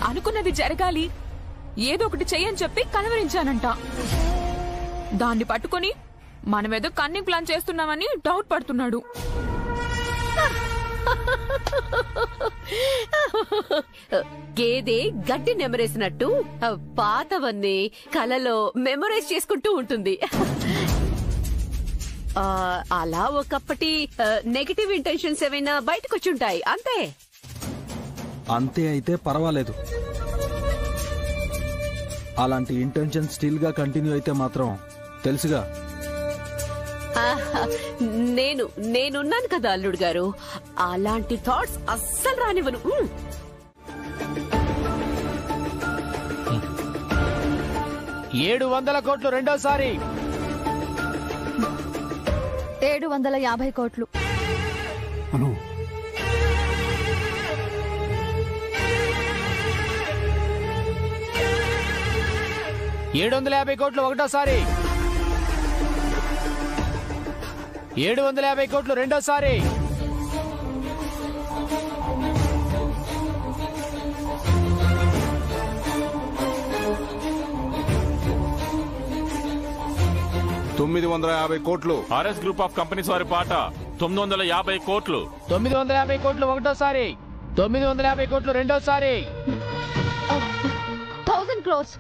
అనుకున్నది జరగాలి, ఏదో ఒకటి చెయ్యని చెప్పి కలవరించానంట. దాన్ని పట్టుకుని మనమేదో కన్నింగ్ ప్లాన్ చేస్తున్నామని డౌట్ పడుతున్నాడు. గేదె గడ్డి నెమరేసినట్టు పాతవన్నీ కలలో మెమరైజ్ చేసుకుంటూ ఉంటుంది. అలా ఒకప్పటి నెగటివ్ ఇంటెన్షన్స్ ఏమైనా బయటకు వచ్చి ఉంటాయి అంతే. అంతే అయితే పర్వాలేదు. అలాంటి ఇంటెన్షన్ స్టిల్ గా కంటిన్యూ అయితే మాత్రం తెలుసుగా. నేనున్నాను కదా అల్లుడు గారు, అలాంటి థాట్స్ అస్సలు రానివ్వను. 700 కోట్లు రెండోసారి. 750 కోట్లు. అను 750 కోట్లు ఒకటోసారి. 750 కోట్లు రెండోసారి. 950 కోట్లు. ఆర్ఎస్ గ్రూప్ ఆఫ్ కంపెనీస్ వారి పాట 950 కోట్లు. 950 కోట్లు ఒకటోసారి. 950 కోట్లు రెండోసారి. 1000 crores.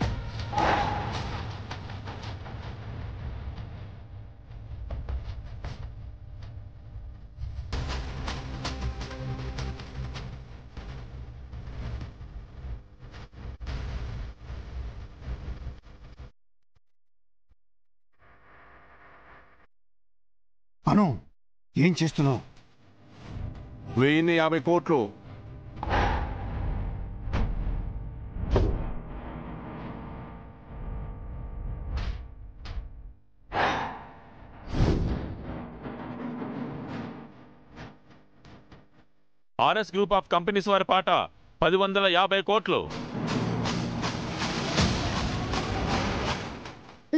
అను, ఏం చేస్తున్నావు? 1050 కోట్లు. 'ఆర్ఎస్ గ్రూప్ ఆఫ్ కంపెనీస్ వారి పాట 1050 కోట్లు.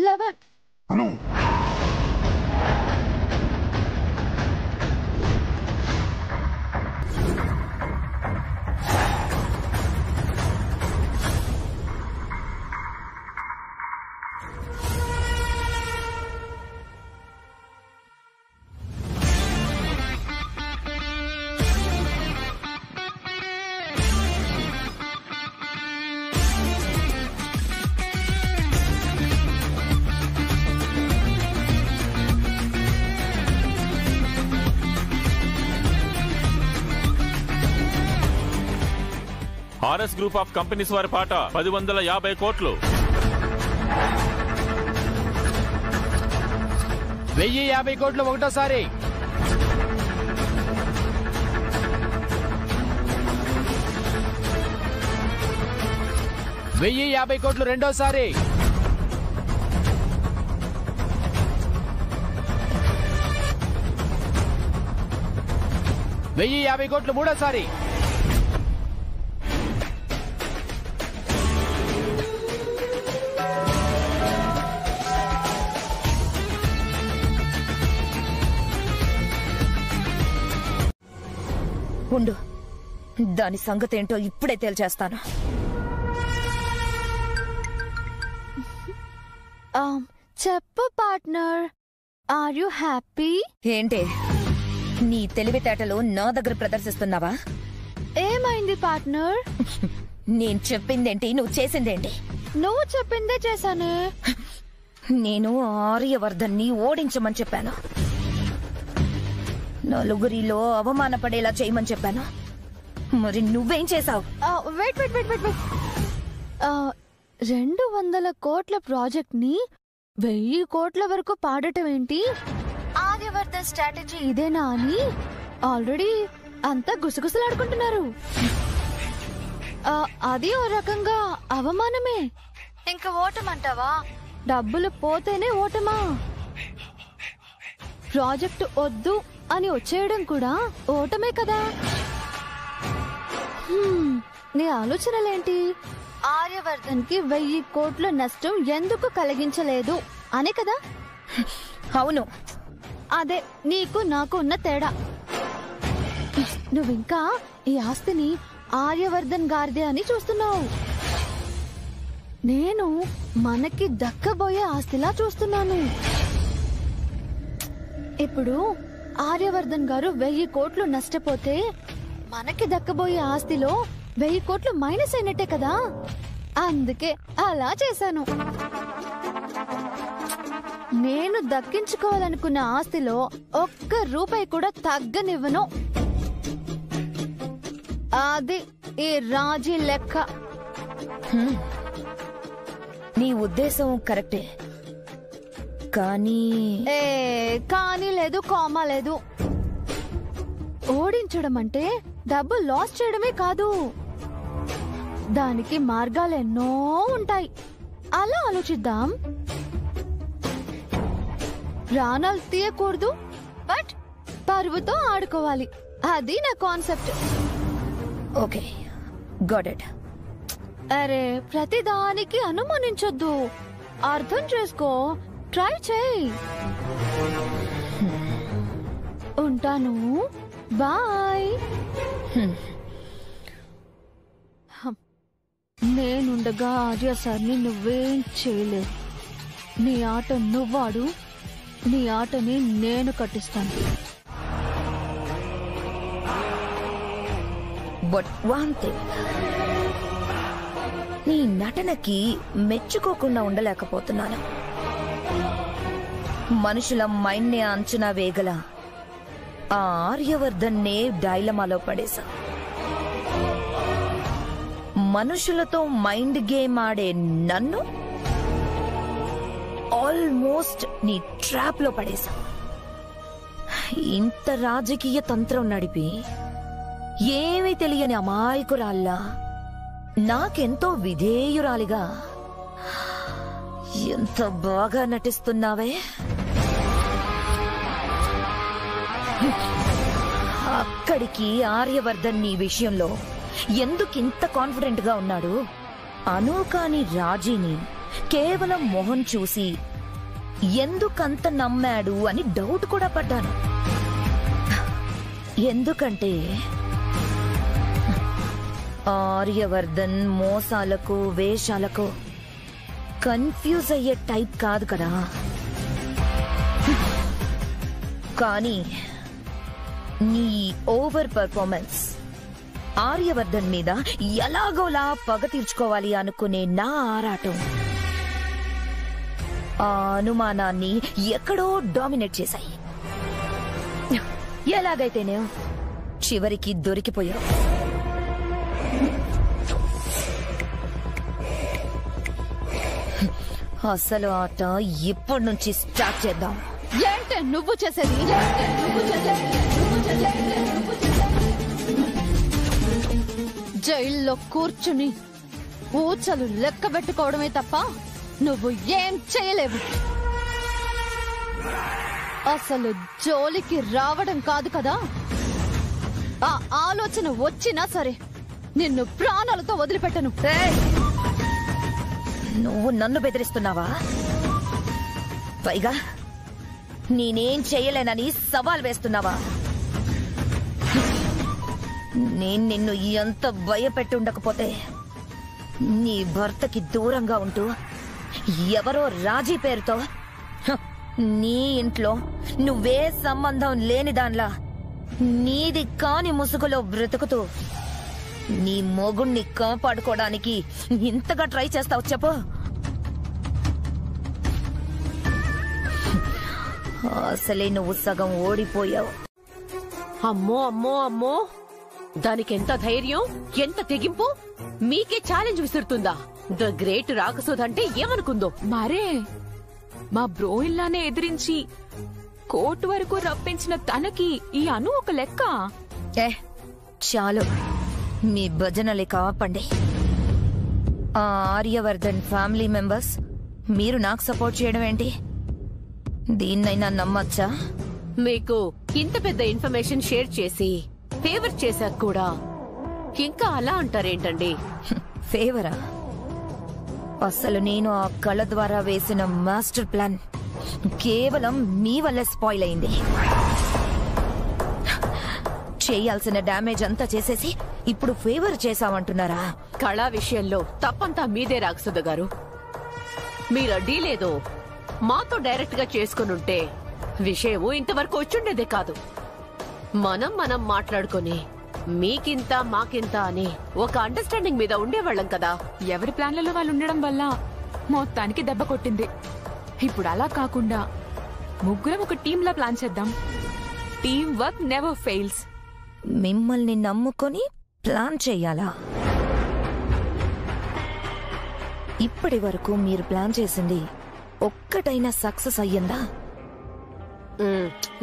11. అను, ఆర్ఎస్ గ్రూప్ ఆఫ్ కంపెనీస్ వారి పాట 1050 కోట్లు. 1050 కోట్లు ఒకటోసారి. 1050 కోట్లు రెండోసారి. 1050 కోట్లు మూడోసారి. 'ఉండు, దాని సంగతేంటో ఇప్పుడే తేల్చేస్తాను. చెప్పు పార్ట్నర్, ఆర్ యు హ్యాపీ? ఏంటి నీ తెలివితేటలు నా దగ్గర ప్రదర్శిస్తున్నావా? ఏమైంది పార్ట్నర్? నేను చెప్పిందేంటి, నువ్వు చేసిందేంటి? నువ్వు చెప్పిందే చేశానే. నేను ఆర్యవర్ధన్ని ఓడించమని చెప్పాను, నలుగురిలో అవమానపడేలా చేయమని చెప్పాను. మరి నువ్వేం చేశావు? వెయిట్ 200 కోట్ల ప్రాజెక్ట్ ని 1000 కోట్ల వరకు పాడటం ఏంటి? ఆర్యవర్ధన్ స్ట్రాటజీ ఇదేనా అని ఆల్రెడీ అంతా గుసగుసలాడుకుంటున్నారు. అది ఓ రకంగా అవమానమే. ఇంకా ఓటమంటావా? డబ్బులు పోతేనే ఓటమా? ప్రాజెక్టు వద్దు అని వచ్చేయడం కూడా ఓటమే కదా. నీ ఆలోచనలేంటి? ఆర్యవర్ధన్ కి 1000 కోట్ల నష్టం ఎందుకు కలిగించలేదు అనే కదా? అవును, అదే నీకు నాకు ఉన్న తేడా. నువ్వింకా ఈ ఆస్తిని ఆర్యవర్ధన్ గారిదే అని చూస్తున్నావు. నేను మనకి దక్కబోయే ఆస్తిలా చూస్తున్నాను. ఇప్పుడు ఆర్యవర్ధన్ గారు 1000 కోట్లు నష్టపోతే మనకి దక్కబోయే ఆస్తిలో 1000 కోట్లు మైనస్ అయినట్టే కదా. అందుకే అలా చేశాను. నేను దక్కించుకోవాలనుకున్న ఆస్తిలో ఒక్క రూపాయి కూడా తగ్గనివ్వను. అది ఈ రాజీ లెక్క. నీ ఉద్దేశం కరెక్టే, కానీ కానీ లేదు, కామా లేదు. ఓడించడం అంటే డబ్బు లాస్ చేయడమే కాదు, దానికి మార్గాలెన్నో ఉంటాయి. అలా ఆలోచిద్దాం. ప్రాణాలు తీయకూడదు, బట్ పరువుతో ఆడుకోవాలి. అది నా కాన్సెప్ట్. Okay, got it. అరే, ప్రతిదానికి అనుమానించొద్దు, అర్థం చేసుకో, ట్రై చేయి. ఉంటాను, బాయ్. నేనుండగా ఆర్య సార్ని నువ్వేం చేయలేవు. నీ ఆట నువ్వాడు, నీ ఆటని నేను కట్టిస్తాను. బట్ వన్ థింగ్, నీ నటనకి మెచ్చుకోకుండా ఉండలేకపోతున్నాను. మనుషుల మైండ్ నే అంచనా వేగల ఆ ఆర్యవర్ధన్ నే డైలమాలో పడేశా. మనుషులతో మైండ్ గేమ్ ఆడే నన్ను ఆల్మోస్ట్ నీ ట్రాప్ లో పడేశా. ఇంత రాజకీయ తంత్రం నడిపి ఏమీ తెలియని అమాయకురాల్లా, నాకెంతో విధేయురాలిగా ఎంత బాగా నటిస్తున్నావే. అక్కడికి ఆర్యవర్ధన్ నీ విషయంలో ఎందుకింత కాన్ఫిడెంట్ గా ఉన్నాడు? అను కాని రాజీని కేవలం మొహం చూసి ఎందుకంత నమ్మాడు అని డౌట్ కూడా పడ్డాను. ఎందుకంటే ఆర్యవర్ధన్ మోసాలకు వేషాలకు కన్ఫ్యూజ్ అయ్యే టైప్ కాదు కదా. కానీ నీ ఓవర్ పర్ఫార్మెన్స్ ఆర్యవర్ధన్ మీద ఎలాగోలా పగ తీర్చుకోవాలి అనుకునే నా ఆరాటం ఆ అనుమానాన్ని ఎక్కడో డామినేట్ చేశాయి. ఎలాగైతేనే చివరికి దొరికిపోయావు. అసలు ఆట ఇప్పటి నుంచి స్టార్ట్ చేద్దాం. ఏంటే నువ్వు చేసేది? జైల్లో కూర్చుని ఊచలు లెక్క పెట్టుకోవడమే తప్ప నువ్వు ఏం చేయలేవు. అసలు జోలికి రావడం కాదు కదా. ఆ ఆలోచన వచ్చినా సరే నిన్ను ప్రాణాలతో వదిలిపెట్టను. నువ్వు నన్ను బెదిరిస్తున్నావా? పైగా నేనేం చేయలేనని సవాల్ వేస్తున్నావా? నేను నిన్ను ఎంత భయపెట్టి ఉండకపోతే నీ భర్తకి దూరంగా ఉంటూ ఎవరో రాజీ పేరుతో నీ ఇంట్లో నువ్వే సంబంధం లేని దానిలా నీది కాని ముసుగులో బ్రతుకుతూ నీ మొగుణ్ణి కాపాడుకోవడానికి ఇంతగా ట్రై చేస్తావు చెప్పు. అసలే నువ్వు సగం ఓడిపోయావు. అమ్మో అమ్మో అమ్మో, దానికి ఎంత ధైర్యం, ఎంత తెగింపు! మీకే ఛాలెంజ్ విసురుతుందా? ద గ్రేట్ రాకసోద్ అంటే ఏమనుకుందో? మరే మా బ్రో ఇల్లానే ఎదిరించి కోర్టు వరకు రప్పించిన తనకి ఈ అను ఒక లెక్క. చాలు, మీ భజనలే కాపండి. ఆ ఆర్యవర్ధన్ ఫ్యామిలీ మెంబర్స్ మీరు నాకు సపోర్ట్ చేయడం ఏంటి? దీన్నైనా నమ్మచ్చా? మీకు ఇంత పెద్ద ఇన్ఫర్మేషన్ షేర్ చేసి ఫేవర్ చేశాక కూడా ఇంకా అలా అంటారేంటండి? ఫేవరా? అసలు నేను ఆ కళ ద్వారా వేసిన మాస్టర్ ప్లాన్ కేవలం మీ వల్ల స్పాయిల్ అయింది. చేయాల్సిన డ్యామేజ్ అంతా చేసేసి ఇప్పుడు ఫేవర్ చేశామంటున్నారా? కళా విషయంలో తప్పంతా మీదే రాగసుధ గారు. మీరు డీలేదో మాతో డైరెక్ట్ గా చేసుకునుంటే విషయము ఇంతవరకు వచ్చుండేదే కాదు. మనం మాట్లాడుకుని మీకింత మాకింత అని ఒక అండర్స్టాండింగ్ మీద ఉండేవాళ్ళం కదా. ఎవరి ప్లాన్లలో వాళ్ళు ఉండడం వల్ల మొత్తానికి దెబ్బ కొట్టింది. ఇప్పుడు అలా కాకుండా ముగ్గురం ఒక టీంలా ప్లాన్ చేద్దాం. Team work never fails. మిమ్మల్ని నమ్ముకొని ప్లాన్ చెయ్యాలా? ఇప్పటి వరకు మీరు ప్లాన్ చేసింది ఒక్కటైనా సక్సెస్ అయ్యిందా?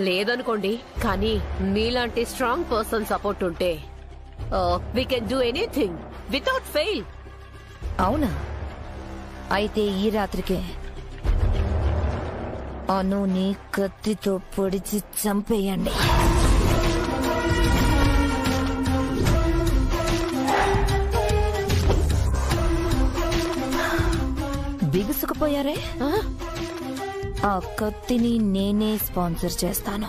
లేదనుకోండి, కానీ మీలాంటి స్ట్రాంగ్ పర్సన్ సపోర్ట్ ఉంటే we can do anything without fail. అవునా? అయితే ఈ రాత్రికే అనుని కత్తితో పొడిచి చంపేయండి. బిగుసుకుపోయారే? ఆ కత్తిని నేనే స్పాన్సర్ చేస్తాను.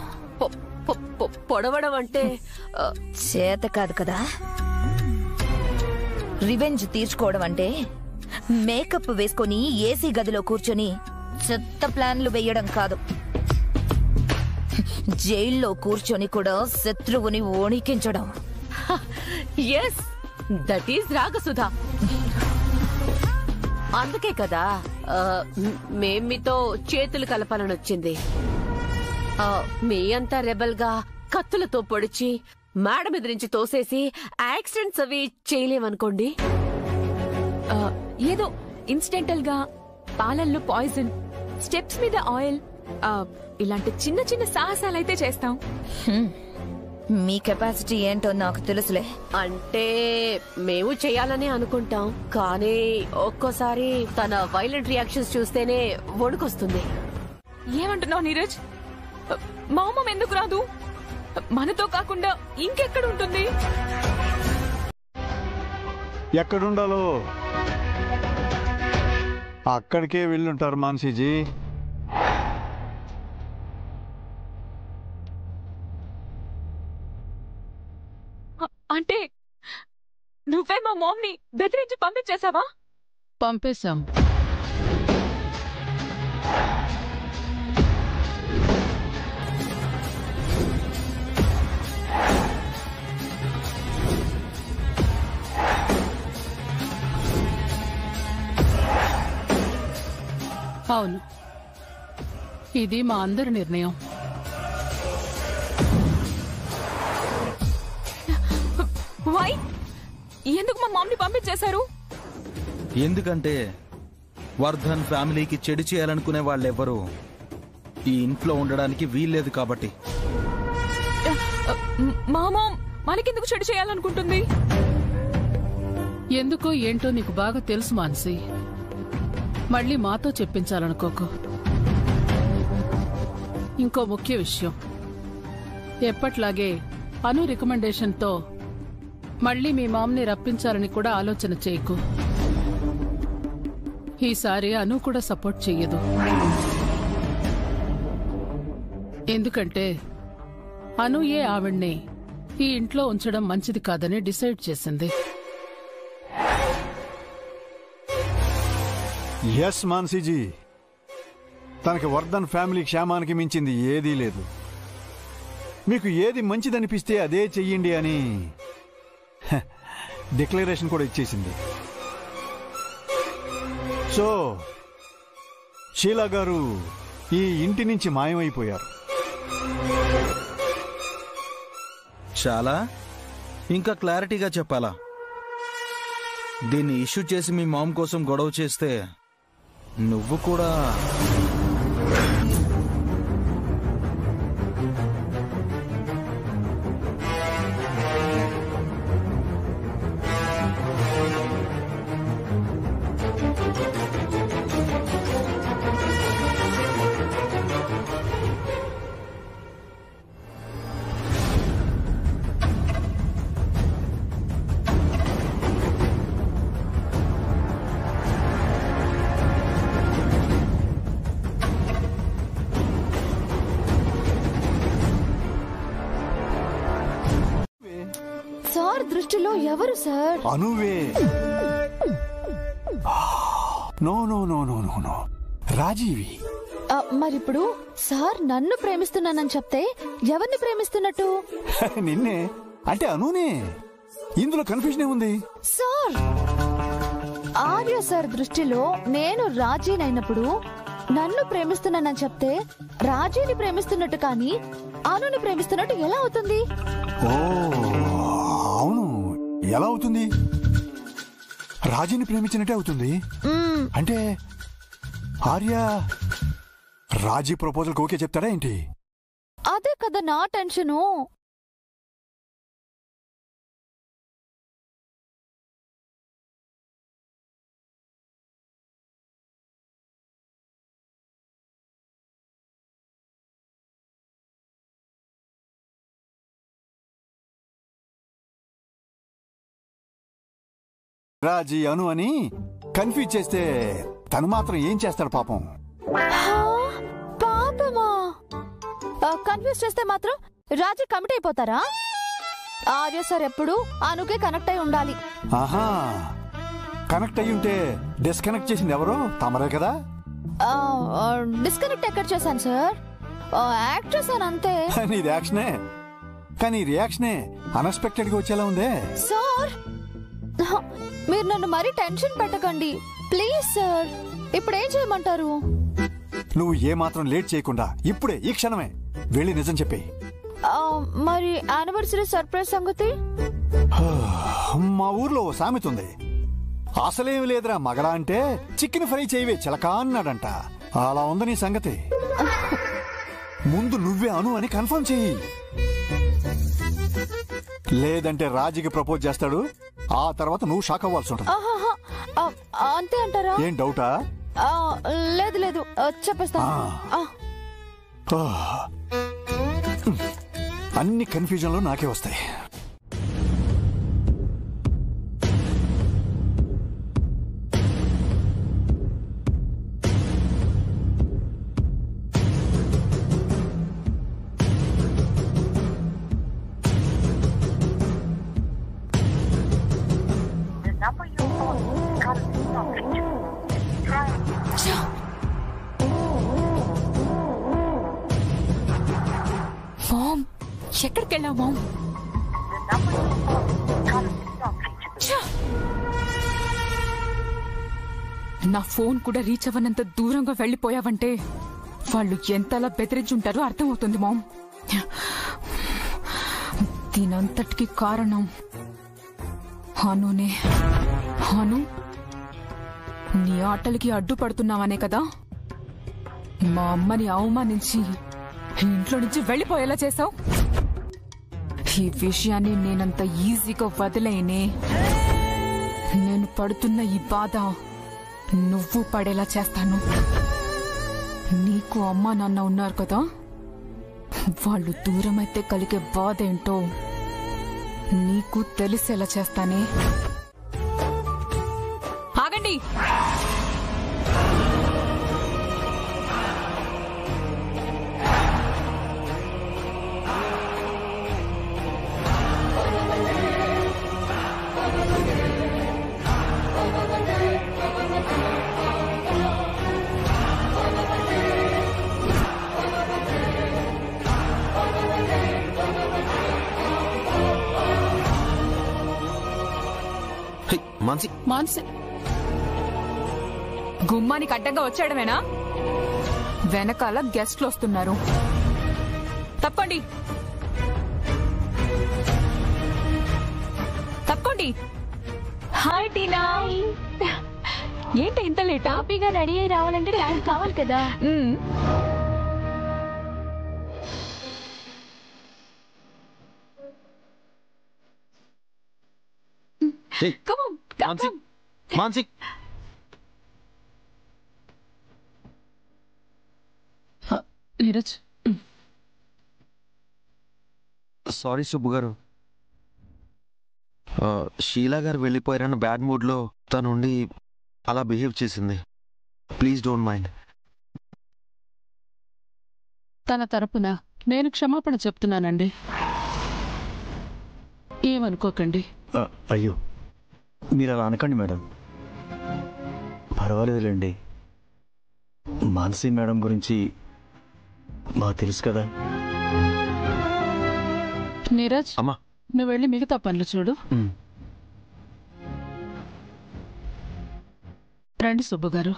పొడవడం అంటే చేత కాదు కదా. రివెంజ్ తీర్చుకోవడం అంటే మేకప్ వేసుకొని ఏసీ గదిలో కూర్చొని చెత్త ప్లాన్లు వేయడం కాదు. జైల్లో కూర్చొని కూడా శత్రువుని ఓణికించడం. Yes, that is Ragasudha. అందుకే కదా మేం మీతో చేతులు కలపాలని వచ్చింది. మీ అంతా రెబల్ గా కత్తులతో పొడిచి మేడం ఎదిరించి తోసేసి యాక్సిడెంట్స్ అవి చేయలేమనుకోండి. ఏదో ఇన్సిడెంటల్ గా పాలల్లో పాయిజన్, స్టెప్స్ మీద ఆయిల్, ఇలాంటి చిన్న చిన్న సాహసాలైతే చేస్తాం. మీ కెపాసిటీ ఏంటో నాకు తెలుసులే. అంటే మేము చేయాలని అనుకుంటాం, కానీ ఒక్కోసారి తన వైలెంట్ రియాక్షన్స్ చూస్తేనే వణుకొస్తుంది. ఏమంటున్నావు నీరజ్? మా అమ్మ ఎందుకు రాదు? మనతో కాకుండా ఇంకెక్కడ ఉంటుంది? ఎక్కడుండాలో అక్కడికే వెళ్ళుంటారు మాన్సీజీ. అంటే నువ్వే మా మామ్ని బెదిరించి పంపించేశావా? పంపేశాం. అవును, ఇది మా అందరి నిర్ణయం. వై? ఎందుకు మా మామ్ని పంపించేశారు? ఎందుకంటే వర్ధన్ ఫ్యామిలీకి చెడు చేయాలనుకునే వాళ్ళెవ్వరూ ఈ ఇంట్లో ఉండడానికి వీల్లేదు కాబట్టి. మా మామ్ మనకెందుకు చెడు చేయాలనుకుంటుంది? ఎందుకో ఏంటో నీకు బాగా తెలుసు మాన్సి. మళ్ళీ మాతో చెప్పించాలనుకోకు. ఇంకో ముఖ్య విషయం, ఎప్పట్లాగే అను రికమెండేషన్తో మళ్ళీ మీ మామ్ని రప్పించాలని కూడా ఆలోచన చేయకు. ఈసారి అను కూడా సపోర్ట్ చెయ్యదు. ఎందుకంటే అనుయే ఆవిడ్ని ఈ ఇంట్లో ఉంచడం మంచిది కాదని డిసైడ్ చేసింది. ఎస్ మాన్సీజీ, తనకి వర్ధన్ ఫ్యామిలీ క్షేమానికి మించింది ఏదీ లేదు. మీకు ఏది మంచిదనిపిస్తే అదే చెయ్యండి అని డిక్లరేషన్ కూడా ఇచ్చేసింది. సో షీలా గారు ఈ ఇంటి నుంచి మాయమైపోయారు. చాలా ఇంకా క్లారిటీగా చెప్పాలా? దీన్ని ఇష్యూ చేసి మీ మామ్ కోసం గొడవ చేస్తే నువ్వు కూడా సార్ దృష్టిలో ఎవరు సార్? అనువే. No no no no no no Rajeevi. మరిప్పుడు సార్ నన్ను ప్రేమిస్తున్నానని చెప్తే ఎవరిని ప్రేమిస్తున్నట్టు? నిన్నే అంటే అనునే. ఇందులో కన్ఫ్యూజన్ ఏముంది? సార్ ఆర్య సార్ దృష్టిలో నేను రాజీనైనప్పుడు నన్ను ప్రేమిస్తున్నానని చెప్తే రాజీని ప్రేమిస్తున్నట్టు కానీ అనుని ప్రేమిస్తున్నట్టు ఎలా అవుతుంది? ఓ అవును, ఎలా అవుతుంది? రాజీని ప్రేమించినట్టే అవుతుంది. అంటే ఆర్య రాజీ ప్రపోజల్ ఓకే చెప్తాడా ఏంటి? అదే కదా నా టెన్షను. రాజీ అను అని కన్ఫ్యూజ్ చేస్తే తను మాత్రం ఏం చేస్తాడు పాపం? పాపమా? కన్ఫ్యూజ్ చేస్తే మాత్రం రాజీ కమిట్ అయిపోతారా? ఆర్య సార్ ఎప్పుడు అనుకే కనెక్ట్ అయి ఉండాలి. ఆహా, కనెక్ట్ అయి ఉంటే డిస్కనెక్ట్ చేసింది ఎవరు? తమరే కదా. డిస్కనెక్ట్ ఎక్కడ చేశాను సార్? యాక్ట్ చేశాను అంతే. నీది యాక్షనే, కానీ రియాక్షనే అన్ఎక్స్పెక్టెడ్ గా వచ్చేలా ఉందే. సార్ మీరు నన్ను మరీ టెన్షన్ పెట్టకండి ప్లీజ్ సార్. ఇప్పుడు ఏం చేయమంటారు? నువ్వు ఏ మాత్రం లేట్ చేయకుండా ఇప్పుడే ఈ క్షణమే వెళ్ళి నిజం చెప్పే. మరి యానివర్సరీ సర్ప్రైజ్ సంగతి? మా ఊర్లో ఓ సామెత ఉంది, అసలేమి లేదురా మగడా అంటే చికెన్ ఫ్రై చేయవే చిలకా అన్నాడంట. అలా ఉంది నీ సంగతి. ముందు నువ్వే అను అని కన్ఫర్మ్ చెయ్యి, లేదంటే రాజీకి ప్రపోజ్ చేస్తాడు. ఆ తర్వాత నువ్వు షాక్ అవ్వాల్సి ఉంటుంది. అంతే అంటారా? ఏం డౌటా? లేదు లేదు చెప్పేస్తా. అన్ని కన్ఫ్యూజన్లు నాకే వస్తాయి. మామ్, ఎక్కడికి వెళ్ళావు మామ్? నా ఫోన్ కూడా రీచ్ అవ్వనంత దూరంగా వెళ్లిపోయావంటే వాళ్ళు ఎంతలా బెదిరించుంటారో అర్థమవుతుంది మామ్. దీనంతటికి కారణం అనునే. అను, నీ ఆటలకి అడ్డుపడుతున్నావనే కదా మా అమ్మని అవమానించి ఇంట్లో నుంచి వెళ్లిపోయేలా చేశావు. ఈ విషయాన్ని నేనంత ఈజీగా వదిలేనే. నేను పడుతున్న ఈ బాధ నువ్వు పడేలా చేస్తాను. నీకు అమ్మా నాన్న ఉన్నారు కదా, వాళ్ళు దూరమైతే కలిగే బాధ ఏంటో నీకు తెలిసేలా చేస్తానే. ఆగండి. మాన్సి గుమ్మానికి అడ్డంగా వచ్చాడమేనా? వెనకాల గెస్ట్లు వస్తున్నారు. తప్పండి, తప్పండి. హాయ్ టీనా, ఏంటి ఇంత లేట్? హ్యాపీగా రెడీ అయి రావాలంటే టైం కావాలి కదా. మాన్సి నీరజ్, సారీ సుబ్బు గారు, షీలా గారు వెళ్ళిపోయారన్న బ్యాడ్ మూడ్లో తనుండి అలా బిహేవ్ చేసింది. Please don't mind. తన తరపున నేను క్షమాపణ చెప్తున్నానండి. ఏమనుకోకండి. అయ్యో, మీరు అలా అనకండి మేడం. పర్వాలేదులేండి. మానసి మేడం గురించి మాకు తెలుసు కదా. నీరజ్, అమ్మా, నువ్వు వెళ్ళి మిగతా పనులు చూడు. రండి సుబ్బు గారు.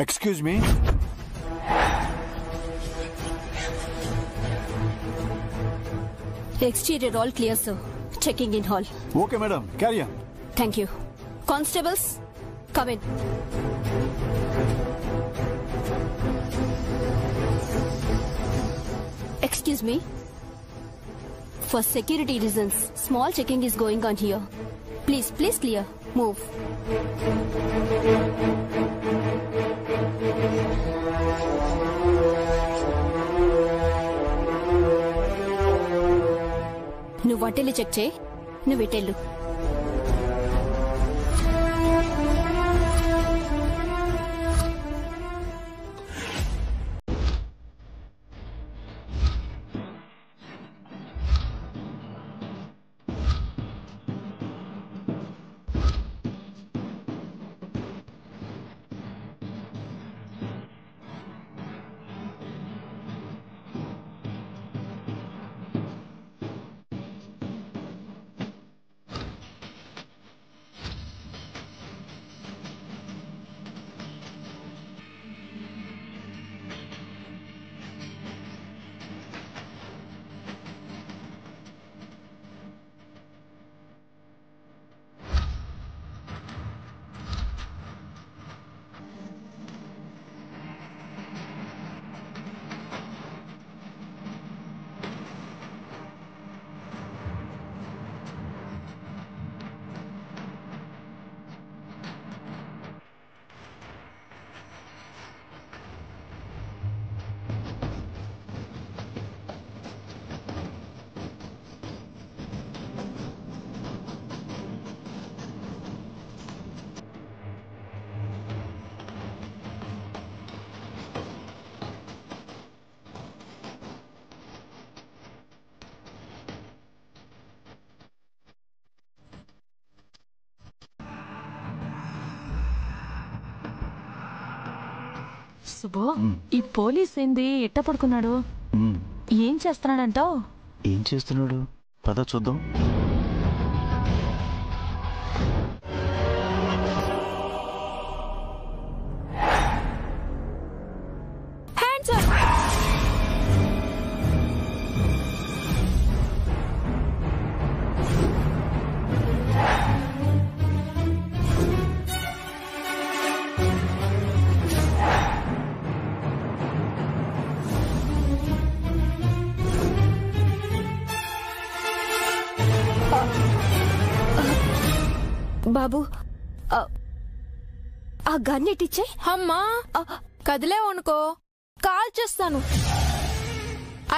Excuse me. Exterior all clear, sir. Checking in hall. Okay, madam. Carry on. Thank you. Constables, come in. Excuse me. For security reasons, small checking is going on here. Please clear. Move. నువ్వు వాటిల్ని check చేయి. నువ్వు ఇటెళ్ళు. సుబ్బు, ఈ police ఏంది ఎట్ట పడుకున్నాడు? ఏం చేస్తున్నాడంటావు? ఏం చేస్తున్నాడు? పద చూద్దాం. బాబు, ఆ గన్ ఇటిచ్చే. అమ్మా కదిలేవనుకో కాల్ చేస్తాను.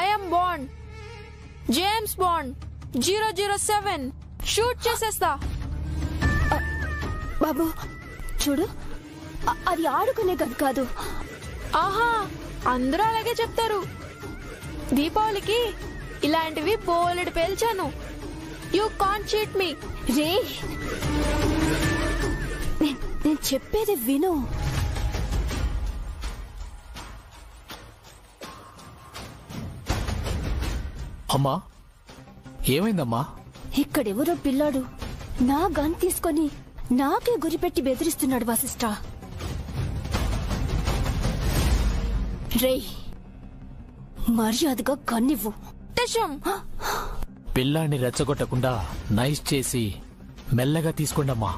I'm bond, James bond 007. Shoot చేసేస్తా. బాబు చూడు, అది ఆడుకునే గన్ కాదు. ఆహా, అందరూ అలాగే చెప్తారు. దీపావళికి ఇలాంటివి బోలెడు పేల్చాను. You can't cheat me. రే, నేను చెప్పేది విను. అమ్మా ఏమైందమ్మా? ఇక్కడెవరో పిల్లాడు నా గన్ తీసుకొని నాకే గురిపెట్టి బెదిరిస్తున్నాడు వాసిష్ట. రే, మర్యాదగా గన్నివ్వు. పిల్లాన్ని రెచ్చగొట్టకుండా నైస్ చేసి మెల్లగా తీసుకోండమ్మా.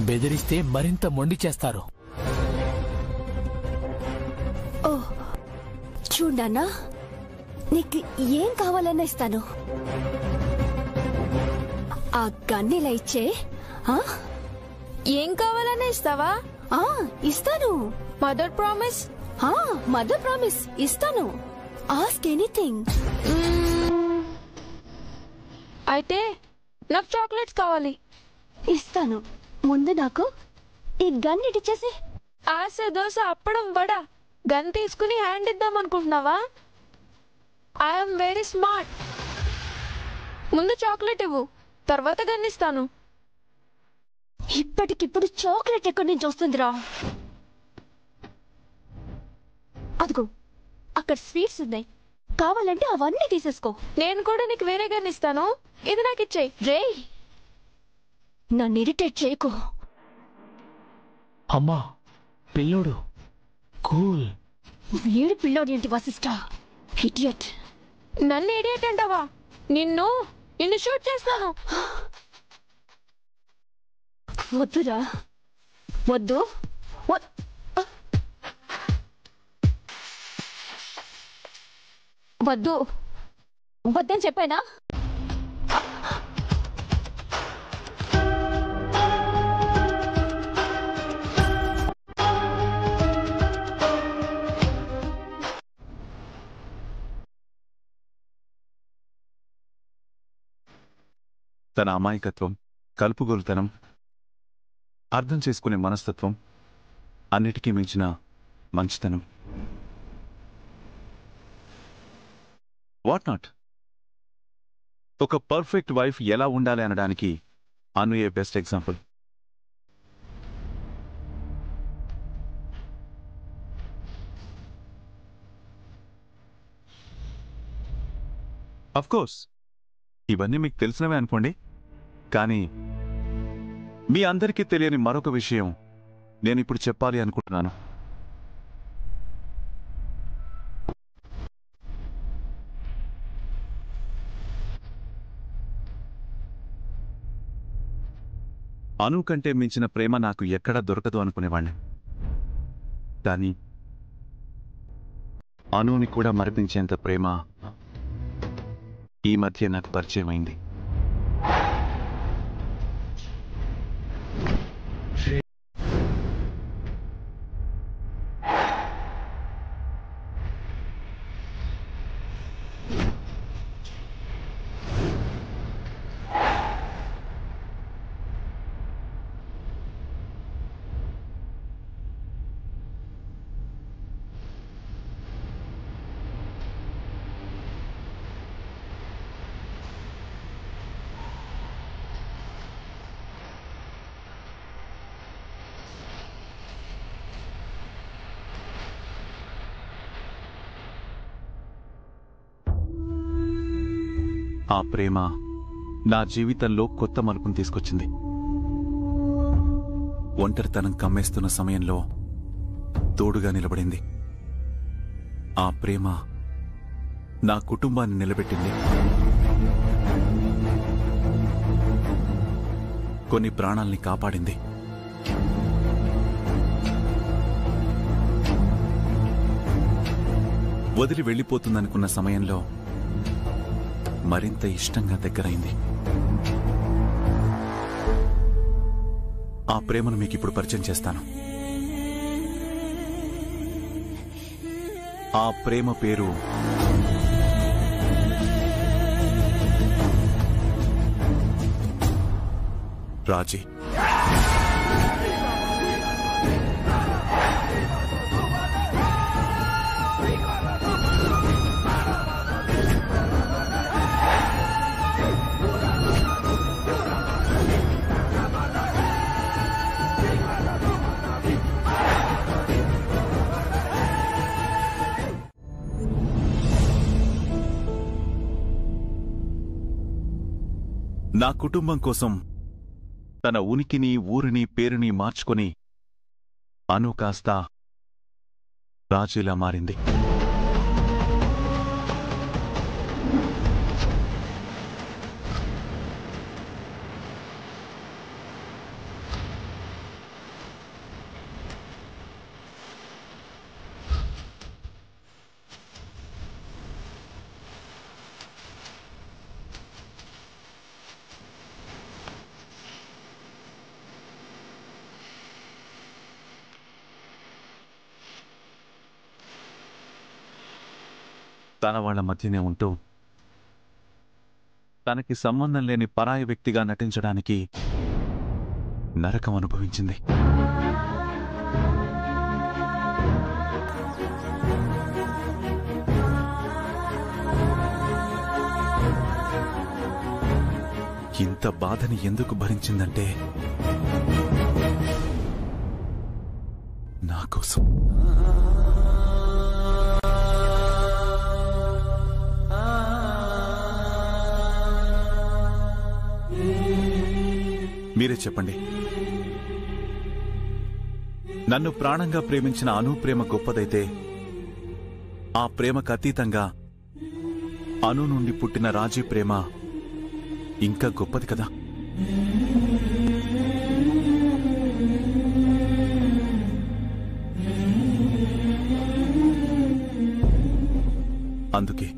బెదిరిస్తే మరింత మొండి చేస్తారు. ఓ చూడన్నా, నీకు ఏం కావాలన్నా ఇస్తాను. ఆ గన్నిలా ఇచ్చే. ఏం కావాలన్నా ఇస్తావా? ఇస్తాను. Mother promise? మదర్ ప్రామిస్ ఇస్తాను. Ask anything. అయితే నాకు చాక్లెట్స్ కావాలి. ఇస్తాను. ముందు నాకు ఈ గన్ ఇచ్చేసి. ఆశ దోశ అప్పడం వడ గన్ తీసుకుని హ్యాండ్ ఇద్దాం అనుకుంటున్నావా? I'm very smart. ముందు చాక్లెట్ ఇవ్వు, తర్వాత గన్ ఇస్తాను. ఇప్పటికిప్పుడు చాక్లెట్ ఎక్కడి నుంచి వస్తుందిరా? అదిగో అక్కడ స్వీట్స్ ఉన్నాయి, కావాలంటే అవన్నీ తీసేసుకో. నేను కూడా నీకు వేరే గన్ ఇస్తాను, ఇది నాకు ఇచ్చేయి. రే, నన్ను ఇరిటేట్ చేయకు. అమ్మా పిల్లోడు కూల్. వీడి పిల్లోడు ఏంటి వసిష్ట? ఇడియట్. నన్ను ఇడియట్ అంటావా? నిన్ను షూట్ చేస్తాను. వద్దురా, వద్దు. వద్దు వద్దని చెప్పానా? తన అమాయకత్వం, కలుపుగోలుతనం, అర్థం చేసుకునే మనస్తత్వం, అన్నిటికీ మించిన మంచితనం. What not? ఒక పర్ఫెక్ట్ వైఫ్ ఎలా ఉండాలి అనడానికి అను ఏ బెస్ట్ ఎగ్జాంపుల్. అఫ్ కోర్స్ ఇవన్నీ మీకు తెలిసినవే అనుకోండి, కానీ మీ అందరికీ తెలియని మరొక విషయం నేను ఇప్పుడు చెప్పాలి అనుకుంటున్నాను. అను కంటే మించిన ప్రేమ నాకు ఎక్కడా దొరకదు అనుకునేవాణ్ణి. కానీ అనుని కూడా మరిపించేంత ప్రేమ ఈ మధ్య నాకు పరిచయం అయింది. ఆ ప్రేమ నా జీవితంలో కొత్త మలుపును తీసుకొచ్చింది. ఒంటరితనం కమ్మేస్తున్న సమయంలో తోడుగా నిలబడింది. ఆ ప్రేమ నా కుటుంబాన్ని నిలబెట్టింది. కొన్ని ప్రాణాల్ని కాపాడింది. వదిలి వెళ్ళిపోతుందనుకున్న సమయంలో మరింత ఇష్టంగా దగ్గరైంది. ఆ ప్రేమను మీకు ఇప్పుడు పరిచయం చేస్తాను. ఆ ప్రేమ పేరు రాజీ. నా కుటుంబం కోసం తన ఉనికిని, ఊరిని, పేరుని మార్చుకొని అను కాస్త రాజీలా మారింది. తన వాళ్ల మధ్యనే ఉంటూ తనకి సంబంధం లేని పరాయి వ్యక్తిగా నటించడానికి నరకం అనుభవించింది. ఇంత బాధని ఎందుకు భరించిందంటే నా కోసం. మీరే చెప్పండి, నన్ను ప్రాణంగా ప్రేమించిన అను ప్రేమ గొప్పదైతే ఆ ప్రేమకు అతీతంగా అను నుండి పుట్టిన రాజీ ప్రేమ ఇంకా గొప్పది కదా. అందుకే